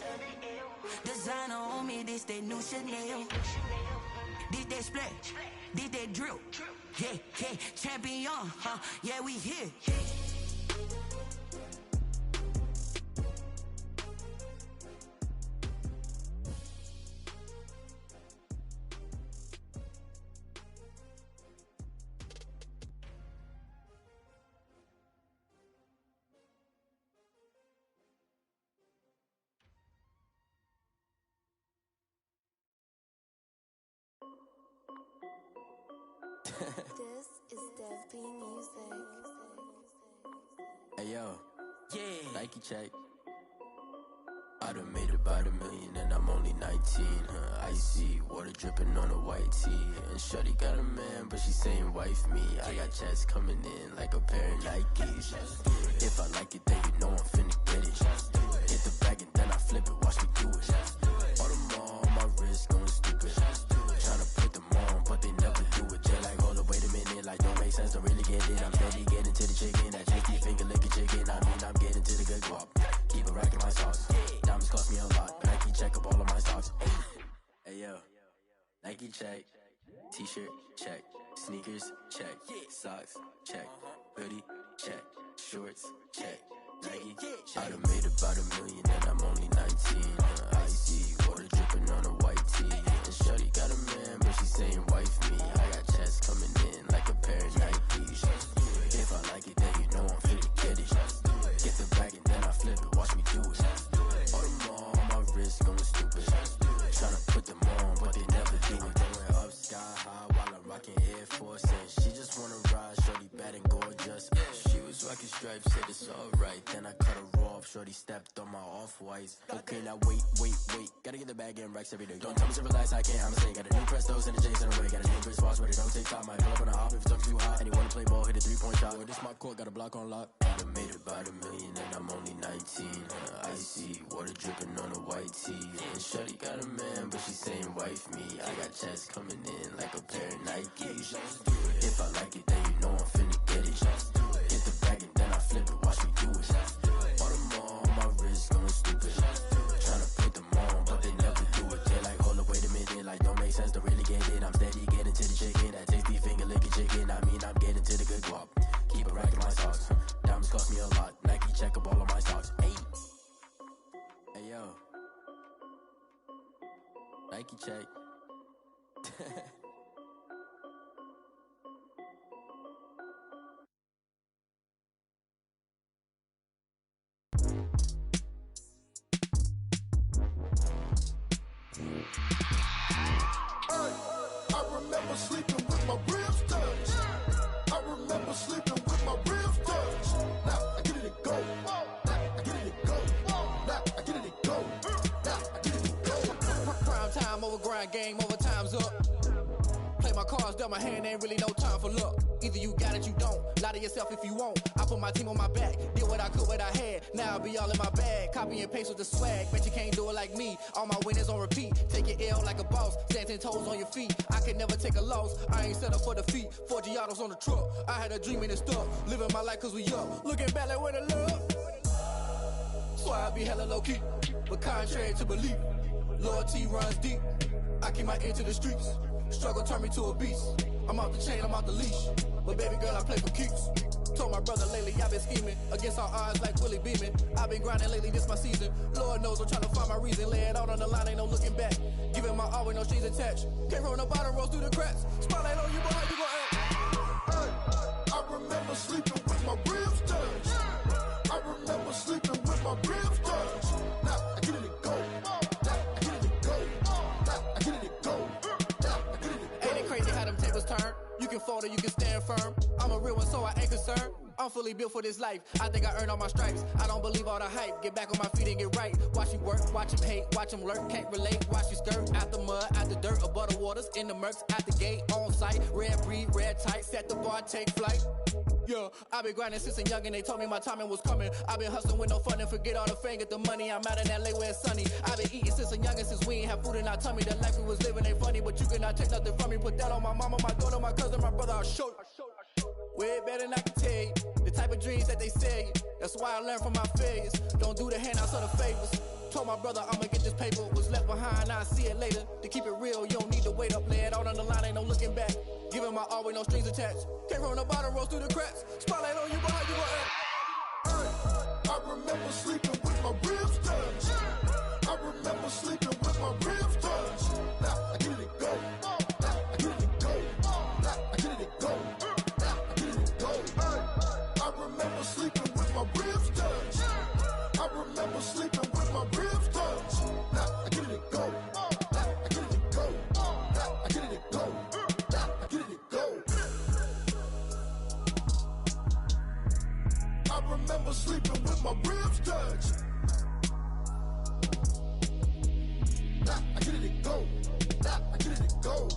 Designer on me, this that new Chanel. Did that splash, did that drill. Yeah, champion, yeah, we here. This is Dev B Music. Hey yo, Yeah, Nike check. I done made about $1 million and I'm only 19, icy, water dripping on a white tee. And shorty got a man, but she saying wife me. I got checks coming in like a pair of Nikes. If I like it, then you know I'm finna get it. Hit the bag and then I flip it, watch me do it. All them on my wrist going stupid. Tryna put them on, but they never do it. They're like, hold up, wait a minute, like don't make sense, don't really get it. I'm steady getting to the Nike check, t-shirt check, sneakers check, socks check, hoodie check, shorts check, Nike check. I done made about $1 million and I'm only 19. Icy water dripping on a white tee. And shorty got a man, but she saying wife me. I got checks coming in like a pair of Nikes. If I like it, then you know I'm finna get it. Get the bag and then I flip it, watch me do it. All them on my wrist going stupid. Tryna put them on, but they never do it. Going up sky high while I'm rocking Air Force. And she just wanna ride, shorty bad and gorgeous. She was rocking stripes, said it's alright. Then I cut her off, shorty stepped on my off-whites. Okay, now wait. Gotta get the bag and racks every day. Don't tell me to relax, I can't, I'ma say. Got a new Prestos and the J's in the way. Got a new Chris Foss, but it don't take time. Might pull up on a hop if it's up too hot. And you wanna play ball, hit a 3-point shot. Or this my court, got a block on lock. I done made about $1 million and I'm only 19. Icy water dripping on a white tee. And shorty got a man, but she saying wife me. I got checks coming in like a pair of Nikes. If I like it, then you know I'm finna get it. Hit the bag and then I flip it, watch me do it. All them on my wrist going stupid. Tryna put them on, but they never do it. They like, hold up, wait a minute, like don't make sense, don't really get it. I'm steady getting to the chicken, that tasty finger licking chicken. I mean, I'm getting to the good guap. Keep a rack in my socks. Diamonds cost me a lot. Nike check up all of my stocks. Hey yo, Nike check. I remember sleeping with my ribs touched. I remember sleeping with my ribs touched. Now I get it to go. Now I get it to go. Now I get it to go. Now I get it to go. Prime time over grind game, over time's up. Play my cards, dealt my hand, ain't really no time for luck. Either you got it, you don't. Lie to yourself if you won't. I put my team on my back, did what I could, what I had. Now I'll be all in my bag. Copy and paste with the swag. Bet you can't do it like me. All my winners on repeat. Take your L like a boss. Stand 10 toes on your feet. I can never take a loss. I ain't set up for defeat. 4 Giottos on the truck. I had a dream and it stuck. Living my life cause we up. Looking back like where the love. So I be hella low key. But contrary to belief, loyalty runs deep. I keep my ear to the streets. Struggle turned me to a beast. I'm off the chain, I'm off the leash. But baby girl, I play for keeps. Told my brother lately, I've been scheming. Against all odds like Willie Beeman. I've been grinding lately, this my season. Lord knows I'm trying to find my reason. Lay it out on the line, ain't no looking back. Giving my all with no strings attached. Came from the bottom, rose through the cracks. Spotlight on you, boy, how you gon' act? Hey, I remember sleeping with my ribs touched. I remember sleeping with my ribs touched. Now I get it to go. Now I get it to go. Now I get it to go. Now I get it to go. Ain't it crazy how them tables turn? You can fold or you can stand firm. I'm a real one, so I ain't concerned. I'm fully built for this life. I think I earned all my stripes. I don't believe all the hype. Get back on my feet and get right. Watch you work, watch him hate, watch him lurk. Can't relate, watch you skirt. Out the mud, out the dirt, above the waters, in the murks, out the gate, on site. Red breed, red tight, set the bar, take flight. Yeah, I've been grinding since a young and they told me my timing was coming. I've been hustling with no fun and forget all the fame, get the money. I'm out in LA where it's sunny. I've been eating since a young and since we ain't have food in our tummy. The life we was living ain't funny, but you cannot take nothing from me. Put that on my mama, my daughter, my cousin, my brother, I'll show you. Way better than I can tell you. The type of dreams that they sell you. That's why I learned from my failures. Don't do the handouts or the favors. Told my brother I'ma get this paper. Was left behind, I'll see it later. To keep it real, you don't need to wait up. Lay it out on the line, ain't no looking back. Giving my all with no strings attached. Came from the bottom, rose through the cracks. Spotlight on you, boy, how you gon' act? I remember sleeping with my ribs touched. I remember sleeping with my ribs touched. Now I get it to go. Now I get it to go. Now I get it to go. Now I get it to go. I remember sleeping with my ribs touched. I remember sleeping with my ribs touched. Now I get it to go. Now I get it to go. Now I get it to go. Now I get it to go. I remember sleeping with my ribs touched. Now I get it to go. Now I get it to go.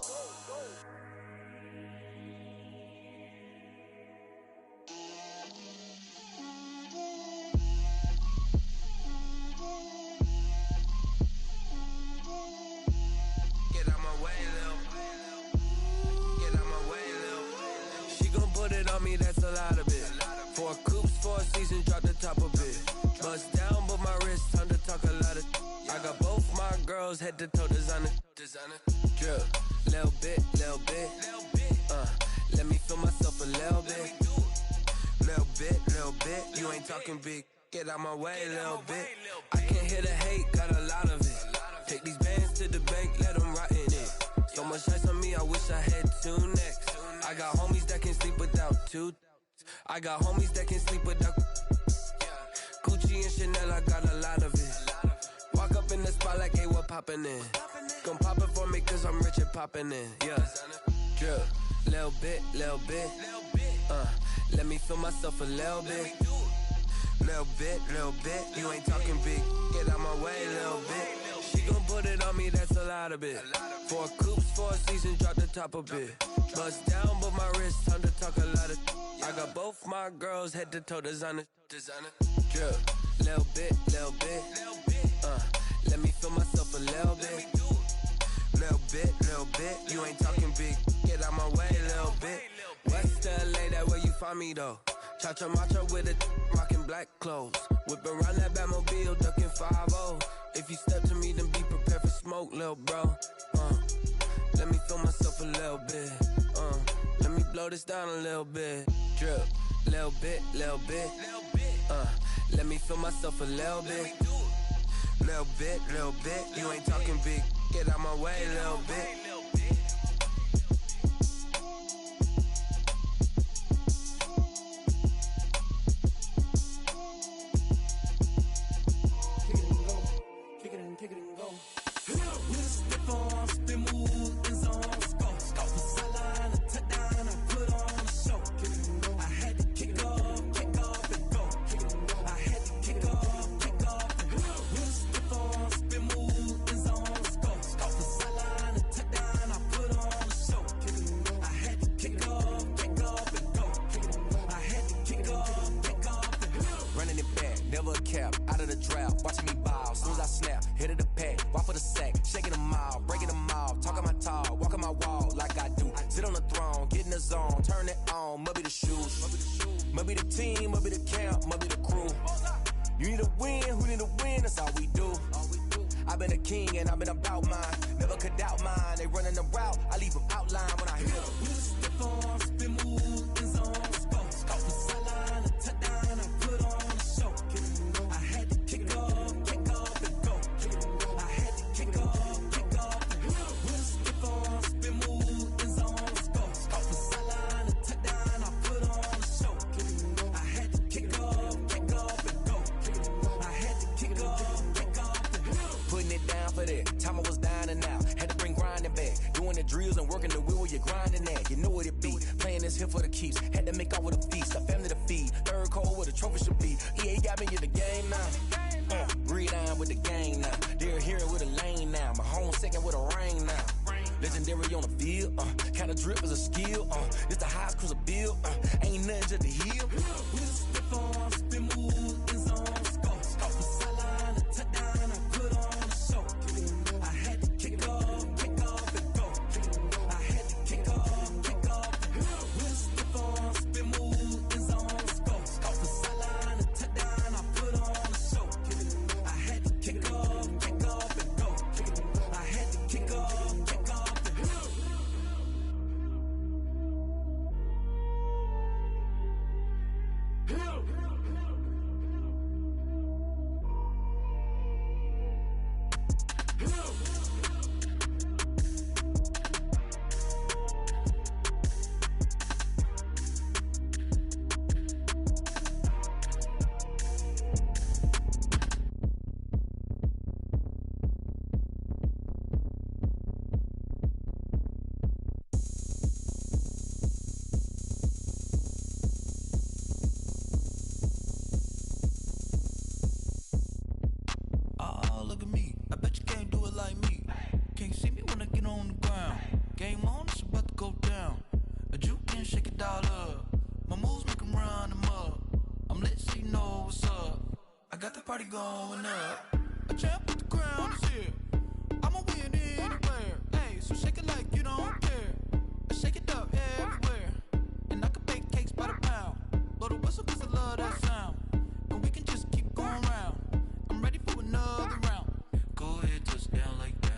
Get out my way, Lil. Get out my way, Lil. She gon' put it on me, that's a lot of it. 4 coops, 4 seasons, drop the top of it. Bust down, but my wrist, time to talk a lot of. I got both my girls girls head to toe designer. Drip, little bit. Let me feel myself a little bit. Little bit. You ain't talking big. Get out my way a little bit. I can't hear the hate, got a lot of it. Take these bands to the bank, let them rot in it. So much ice on me, I wish I had two necks. I got homies that can sleep without two. I got homies that can sleep without Gucci and Chanel, I got a lot of it. Walk up in the spot like, hey, what poppin' in? Gon' pop it for me cause I'm rich and poppin' in. Yeah, drip, little bit. Let me feel myself a little bit. Little bit. You ain't talking big. Get out my way a little bit. She gon' put it on me, that's a lot of it. 4 coops, 4 seasons, drop the top a bit. Bust down, but my wrist, time to talk a lot of. I got both my girls head to toe designer. Drip, little bit. Let me feel myself a little bit. Little bit. You ain't talking big. Get out my way a little bit. West LA, that where you find me though. Cha-cha macha with a rockin' black clothes. Whip around that Batmobile, ducking 5-0. If you step to me, then be prepared for smoke, lil' bro. Let me feel myself a little bit. Let me blow this down a little bit. Drip, little bit. Let me feel myself a little bit. Little bit. You ain't talking big. Get out my way a little bit. party going up. A champ with the crown is here. I'ma win anywhere. Hey, so shake it like you don't care. I shake it up everywhere. And I can bake cakes by the pound. Blow the whistle cause I love that sound. And we can just keep going round. I'm ready for another round. Go ahead, touch down like that.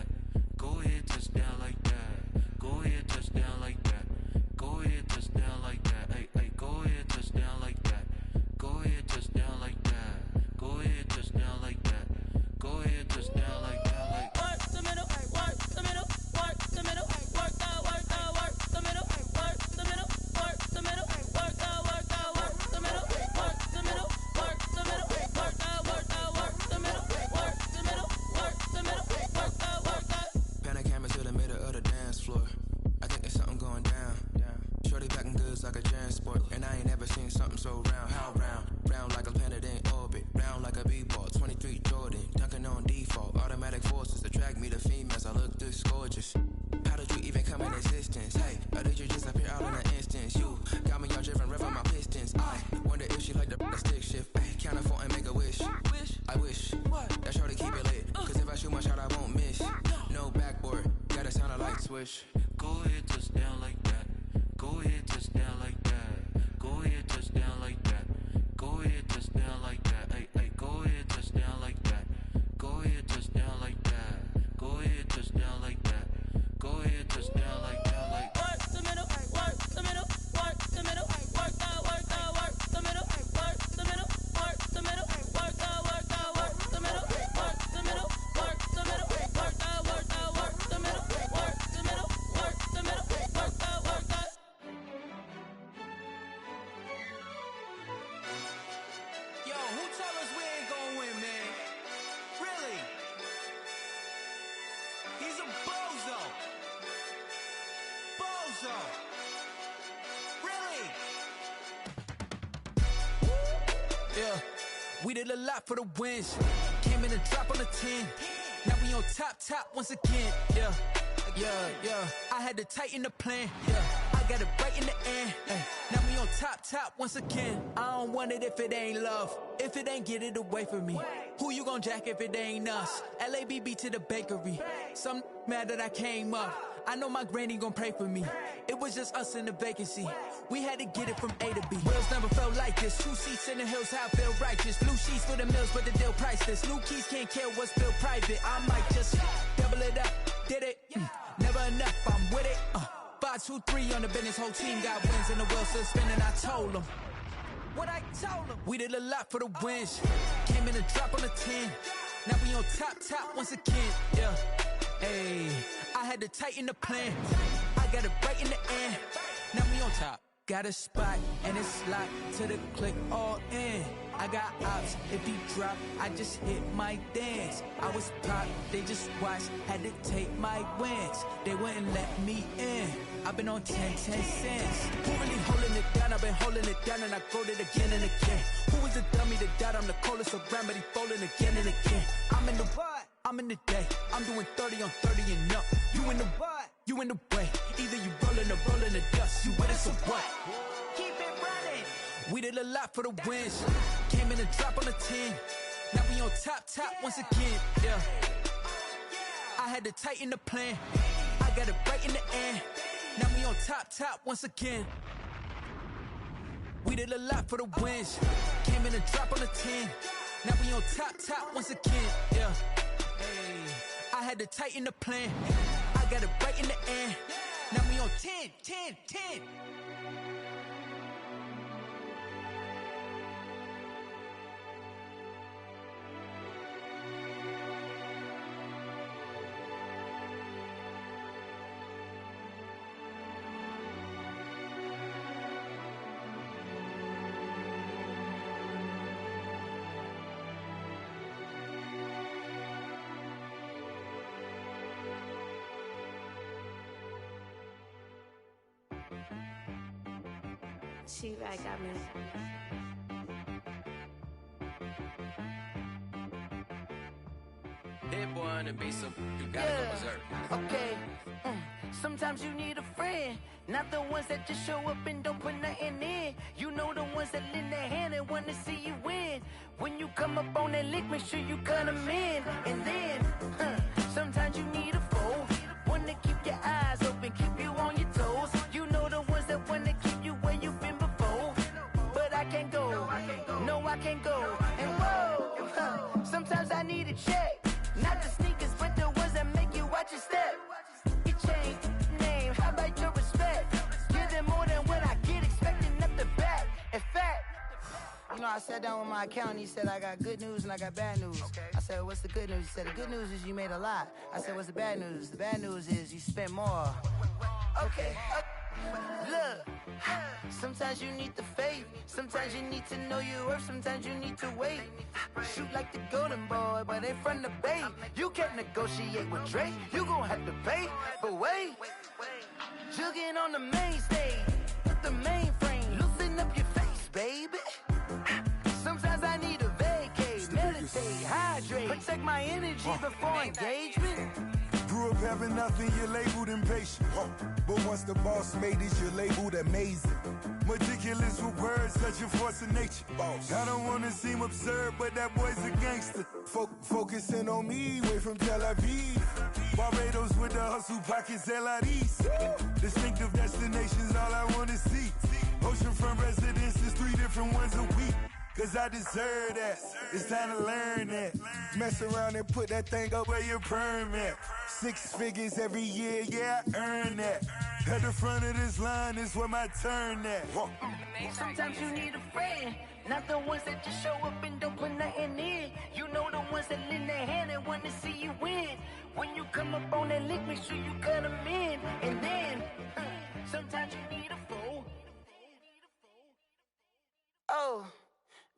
automatic forces attract me to females. I look this gorgeous. How did you even come in existence? Hey, or did you just appear out in an instance? You got me all driven, revving my pistons. I wonder if she like the stick shift. Ay, count a 4 and make a wish. I wish that shorty keep it lit. Cause if I shoot my shot, I won't miss. No backboard, gotta sound a light switch. Go ahead, touchdown like that. Go ahead, touchdown like that. Go ahead, touchdown like that. Go ahead, touchdown like that. Ay, ay, go ahead, touchdown like that. Go ahead, touchdown like that. Go ahead, touchdown like that. Go ahead, touchdown like that. Like work the middle, work the middle, work the middle, work the middle, work the middle, work the middle, work the middle, work the middle, work the middle, work the middle, work the middle, work the middle, work the middle, work the. Yo, who tell us we ain't gonna win, man? Really? He's a bozo. Bozo. Really? Yeah, we did a lot for the wins. Came in a drop on the 10. Now we on top once again. Yeah. I had to tighten the plan. Yeah, I got it right in the end. Ay. Now we on top once again. I don't want it if it ain't love. If it ain't, get it away from me. Who you gon' jack if it ain't us? LABB to the bakery. Some mad that I came up. I know my granny gon' pray for me. It was just us in the vacancy. We had to get it from A to B. Wheels never felt like this. 2 seats in the hills, how I feel righteous. Blue sheets for the mills, but the deal priceless. New keys can't care what's still private. I might just double it up. Did it? Never enough, I'm with it. 5, 2, 3 on the business. Whole team got wins and the wheels still spinning. I told them what I told them. We did a lot for the wins. Came in a drop on the 10. Now we on top once again. Yeah. Hey, I had to tighten the plan. I got it right in the end. Now we on top. Got a spot and it's locked to the click all in. I got ops, if he drop, I just hit my dance. I was pop, they just watched, had to take my wins. They wouldn't let me in. I've been on 10 cents. Who really holding it down? I've been holding it down and I wrote it again and again. Who is the dummy that died? I'm the coldest around, but he folding again and again. I'm in the what? I'm in the day. I'm doing 30 on 30 and up. You in the what? You in the way. Either you rolling or rolling the dust. You with us or what? Keep it running. We did a lot for the wins. Came in a drop on the 10. Now we on top once again. Yeah. I had to tighten the plan. I got it right in the end. Now we on top once again. We did a lot for the wins. Came in a drop on the 10. Now we on top once again. Yeah. Hey, I had to tighten the plan. I got it right in the end. Now we on 10. She right got me. Hit boy on the beat, so you gotta go berserk. Okay. Sometimes you need a friend, not the ones that just show up and don't put nothing in. You know the ones that lend their hand and want to see you win. When you come up on that lick, make sure you cut them in. And then, sometimes you need a foe, one to keep your eyes open, keep you on your toes. You know the ones that want to keep you where you've been before. But I can't go, no I can't go. And whoa, sometimes I need a check. Not the sneakers, but the ones that make you watch your step. You change name, how about your respect? Give them more than what I get, expecting up the back. In fact, you know, I sat down with my accountant, he said I got good news and I got bad news. I said, what's the good news? He said, the good news is you made a lot. I said, what's the bad news? The bad news is you spent more. Okay. Look, sometimes you need the faith. Sometimes you need to know your worth. Sometimes you need to wait. Shoot like the golden boy, but they from the bay. You can't negotiate with Drake. You gon' have to pay. But wait, jugging on the main stage with the mainframe. Loosen up your face, baby. Sometimes I need a vacate, meditate, hydrate. check my energy before engagement. Grew up having nothing, you're labeled impatient. But once the boss made it, you're labeled amazing. Meticulous with words, such a force of nature. I don't want to seem absurd, but that boy's a gangster. Focusing on me, way from Tel Aviv. Barbados with the hustle pockets, LIDs. Distinctive destinations, all I want to see. Oceanfront residences, 3 different ones a week. Cause I deserve that, it's time to learn that. Mess around and put that thing up where your perm at. 6 figures every year, yeah, I earn that. At the front of this line is where my turn at. Sometimes you need a friend, not the ones that just show up and don't put nothing in. You know the ones that lend their hand and want to see you win. When you come up on that lick, make sure you cut them in. And then, sometimes you need a fool. Oh.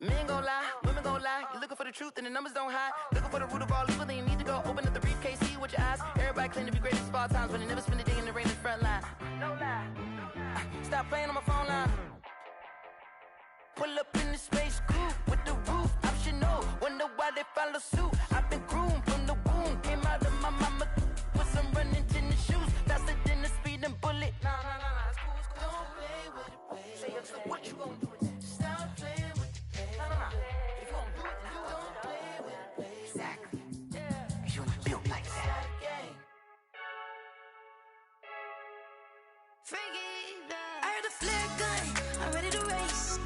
Men gon' lie, women gon' lie. You're looking for the truth and the numbers don't hide. Looking for the root of all evil, then you need to go open up the briefcase, see with your eyes. Everybody claim to be great at small times, but they never spend a day in the rain in the front line. No lie. Stop playing on my phone line. Pull up in the space coupe with the roof optional. Wonder why they follow suit. I've been groomed from the womb. Came out of my mama with some running tennis shoes. Faster than the speeding bullet. Nah, it's cool, it's cool. Don't play with it, baby. Say it, so what you gon' do? Stop playing with it. If you gon' do it, then you don't play with it, baby. Exactly. You ain't built like that. I heard the flare gun, I'm ready to race.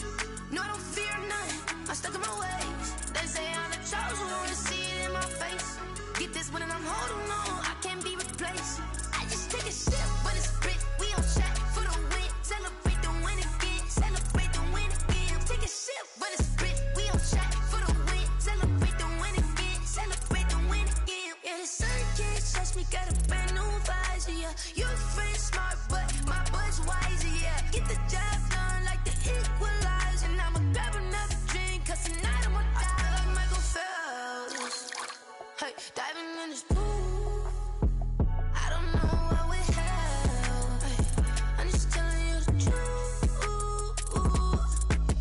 No, I don't fear none, I'm stuck in my ways. They say I'm the chosen one, see it in my face. Get this one and I'm holding on, I can't be replaced. I just take a sip, but it's grit. We on chat for the win. Celebrate the win again, celebrate the win again. Take a sip, but it's grit. We on chat for the win. Celebrate the win again, celebrate the win again. Yeah, the sun can't touch me, got a brand new visor, yeah. Your friend smart, but my bud's wiser, yeah. Get the job done like the equalizer. And I'ma grab another drink, cause tonight I'ma die like Michael Phelps. Hey, diving in this pool, I don't know what would help. Hey, I'm just telling you the truth.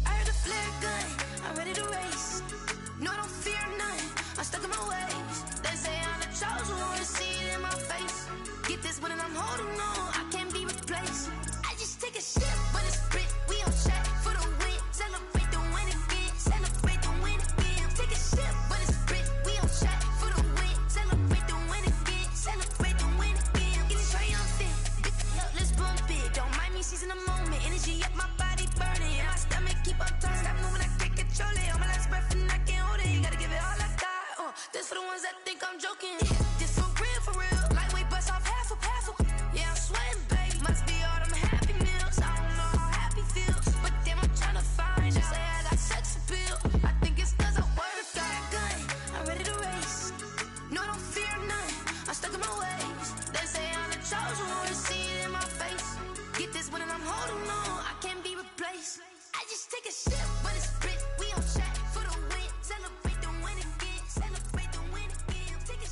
I heard a flare gun, I'm ready to race. No, I don't fear none, I'm stuck in my ways. They say I'm the chosen one, see it in my face. Get this one and I'm holding on, I can't be replaced. I just take a sip, but it's grit. We on chat for the win. Celebrate the win again, celebrate the win again. Take a sip, but it's grit. We on chat for the win. Celebrate the win again, celebrate the win again. Getting triumphant, let's bump it. Don't mind me seizing the moment. Energy up, my body burning. And my stomach keep on turning. Stop moving, I can't control it. On my last breath and I can't hold it. You gotta give it all I got. This for the ones that think I'm joking. This for real. Lightweight bust off half a. Yeah, I'm sweating, babe. Must be all them happy meals. I don't know how happy feels, but damn, I'm tryna find out. Say I got sex appeal. I think it's cause I work. Got a gun, I'm ready to race. No, I don't fear none, I'm stuck in my ways. They say I'm the chosen one, see it in my face. Get this one and I'm holding on, I can't be replaced. I just take a sip, but it's grit. We on chat for the win. Celebrate the win again, celebrate the win again. Take a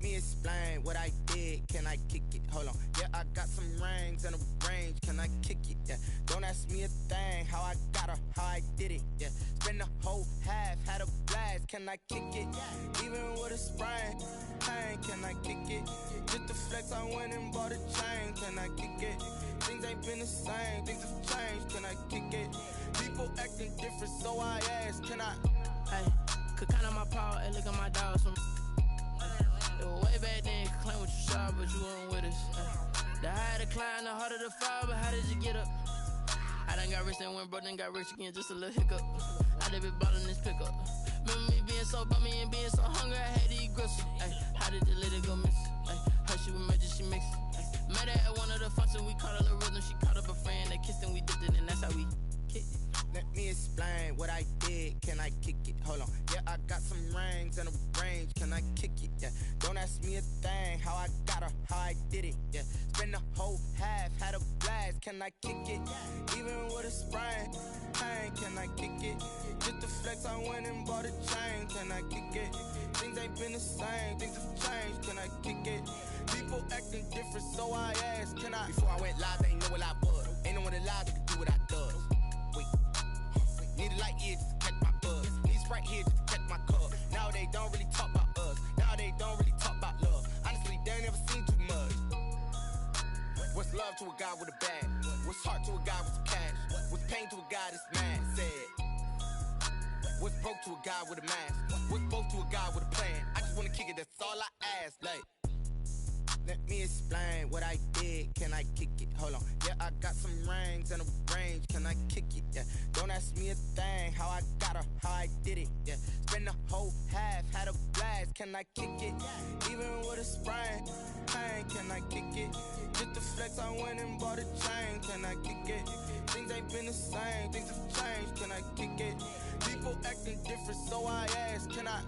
Let me explain what I did. Can I kick it? Hold on. Yeah, I got some rings and a range. Can I kick it? Yeah. Don't ask me a thing. How I got her, how I did it. Yeah. Spend the whole half, had a blast. Can I kick it? Even with a sprain. Pain, can I kick it? Just the flex, I went and bought a chain. Can I kick it? Things ain't been the same. Things have changed. Can I kick it? People acting different, so I ask. Can I? Hey, could count on my power and look at my dogs. Way back then, you could claim what you saw, but you weren't with us. The higher the climb, the harder the fall, but how did you get up? I done got rich and went broke, then got rich again, just a little hiccup. I done been ballin' this pickup. Remember me being so bummy and being so hungry, I had to eat gristle. Ay, how did you let it go miss? Ay, how she was magic, she mixed. Met her at one of the functions, we caught a little rhythm, she caught up a friend, they kissed and we dipped it, and that's how we kicked it. Let me explain what I did. Can I kick it? Hold on. Yeah, I got some rings and a range. Can I kick it? Yeah. Don't ask me a thing. How I got her, how I did it. Yeah. Spend the whole half, had a blast. Can I kick it? Even with a sprain. Pain, can I kick it? Just the flex, I went and bought a chain. Can I kick it? Things ain't been the same. Things have changed. Can I kick it? People acting different, so I ask. Can I? Before I went live, they ain't know what I was. Ain't no one alive that could do what I does. Need a light here just to catch my buzz. Need Sprite here just to catch my cup. Now they don't really talk about us. Now they don't really talk about love. Honestly, they ain't never seen too much. What's love to a guy with a bag? What's heart to a guy with some cash? What's pain to a guy that's mad? Said. What's broke to a guy with a mask? What's both to a guy with a plan? I just wanna kick it, that's all I ask. Like, let me explain what I did. Can I kick it? Hold on. Yeah, I got some rings and a range. Can I kick it? Yeah. Don't ask me a thing. How I got her, how I did it. Yeah. Spend the whole half, had a blast. Can I kick it? Even with a sprain. Pain, can I kick it? Just the flex, I went and bought a chain. Can I kick it? Things ain't been the same. Things have changed. Can I kick it? People acting different, so I ask. Can I?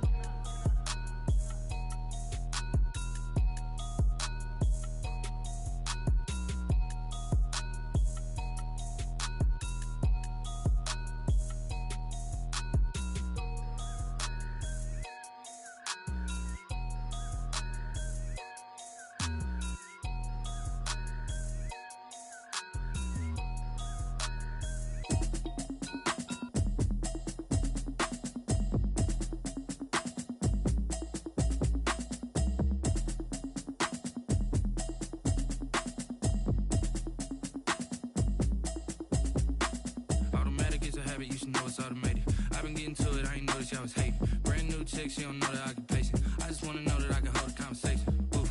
You should know it's automated. I've been getting to it, I ain't noticed y'all was hating. Brand new chick, she don't know that I can place it. I just wanna know that I can hold a conversation. Oof,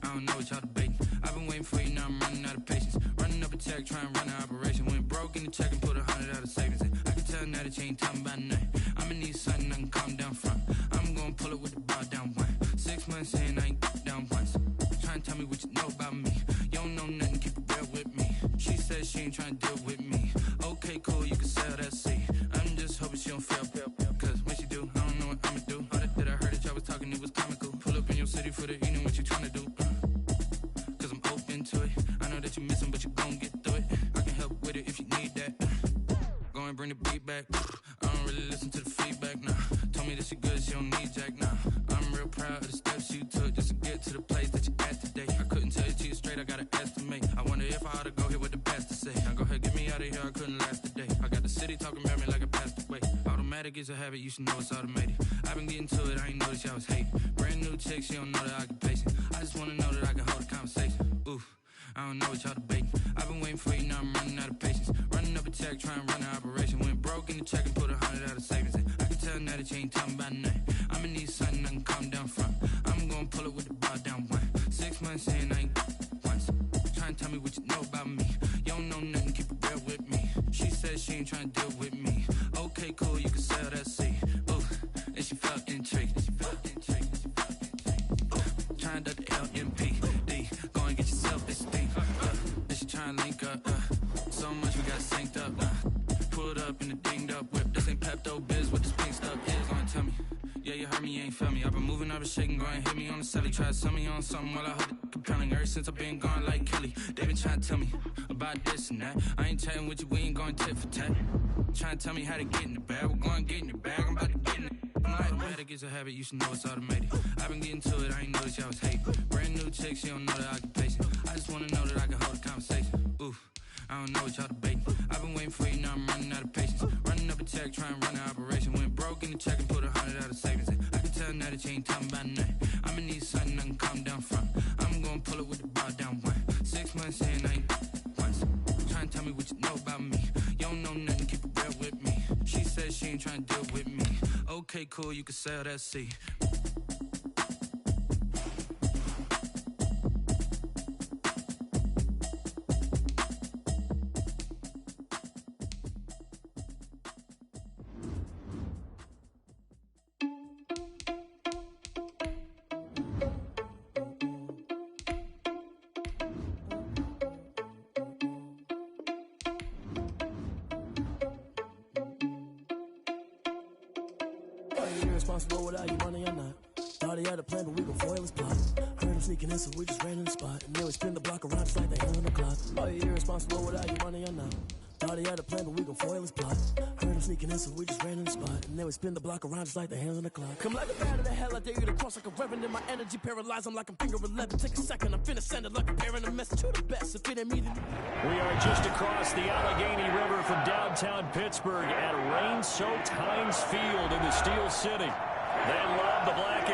I don't know what y'all debating. I've been waiting for you, now I'm running out of patience. Running up a check, trying to run an operation. Went broke in the check and put 100 out of savings in. I can tell now that you ain't talking about nothing. I'ma need something I can calm down from. I'm gonna pull it with the bar down one. 6 months in, I ain't down once. Trying to tell me what you know about me. You don't know nothing, keep it real with me. She said she ain't trying to deal with me. Okay, cool, you can sell that seed. I'm just hoping she don't fail. Cause when she do, I don't know what I'ma do. All that I heard that y'all was talking, it was comical. Pull up in your city for the evening, what you tryna do? Cause I'm open to it. I know that you missing, but you gon' get through it. I can help with it if you need that. Go and bring the beat back. I don't really listen to the feedback, nah. Told me that she good, she don't need Jack, nah. I'm real proud of the steps you took just to get to the place that you at today. I couldn't tell you to you straight, I gotta estimate. I wonder if I ought to go here with the best to say. Now go ahead, get me out of here, I couldn't last today. I got the city talking about me like I passed away. Automatic is a habit, you should know it's automated. I've been getting to it, I ain't noticed y'all was hating. Brand new chick, she don't know that I can place it. I just wanna know that I can hold a conversation. Oof, I don't know what y'all debating. I've been waiting for you, now I'm running out of patience. Running up a check, trying to run an operation. Went broke in the check and put 100 out of savings in. I can tell now that you ain't talking about nothing. I'ma need something I can calm down from. I'm gonna pull it with the bar down one. 6 months in, I ain't once. Trying to tell me what you know about me. You don't know nothing, keep it real with me. She said she ain't trying to deal with me. Okay, cool, you can sell that seed. Ooh, and she felt intrigued. Trying to duck the LMP. Go and get yourself this thing. And she trying to link up. So much we got synced up. Pulled up in the dinged up whip. This ain't Pepto-Biz, what this pink stuff is. Gonna tell me. Yeah, you heard me, you ain't felt me. I've been moving, I've been shaking, go and hit me on the celly. Try to sell me on something while I hold it compelling. Ever since I've been gone like Kelly, they been trying to tell me about this and that. I ain't chatting with you, we ain't going tit for tat. Trying to tell me how to get in the bag, we're going to get in the bag, I'm about to get in it. I'm like, better it's a habit, you should know it's automated. I've been getting to it, I ain't noticed y'all was hating. Brand new chick, she don't know the occupation. I just wanna know that I can hold a conversation. Oof, I don't know what y'all debating. I've been waiting for you, now I'm running out of patience. Running up a check, trying to run an operation. Went broke in the check and put 100 out of savings in. I can tell now that you ain't talking about nothing. I'ma need something I can calm down from. I'm gonna pull it with the bar down one. 6 months in, I ain't once. Trying to tell me what you know about me. You don't know nothing, keep it real with me. She said she ain't trying to deal with me. Okay, cool, you can sell that C. Irresponsible without you money or not. Thought he had a plan, but we gon' foil his plot. Heard him sneaking in, so we just ran in the spot. And then we spin the block around just like the hell in the clock. Are you irresponsible without you money or not? Thought he had a plan, but we gon' foil his plot. Heard him sneaking in, so we just ran in the spot. And then we spin the block around just like the hands on the clock. Come like a bat of the hell, I dare you to cross like a reverend. In my energy paralyzed, I'm like I'm finger 11. Take a second, I'm finna send it like a parent. A message to the best, if it ain't me, then... We are just across the Allegheny River from downtown Pittsburgh at rain-soaked Heinz Field in the Steel City. They love the black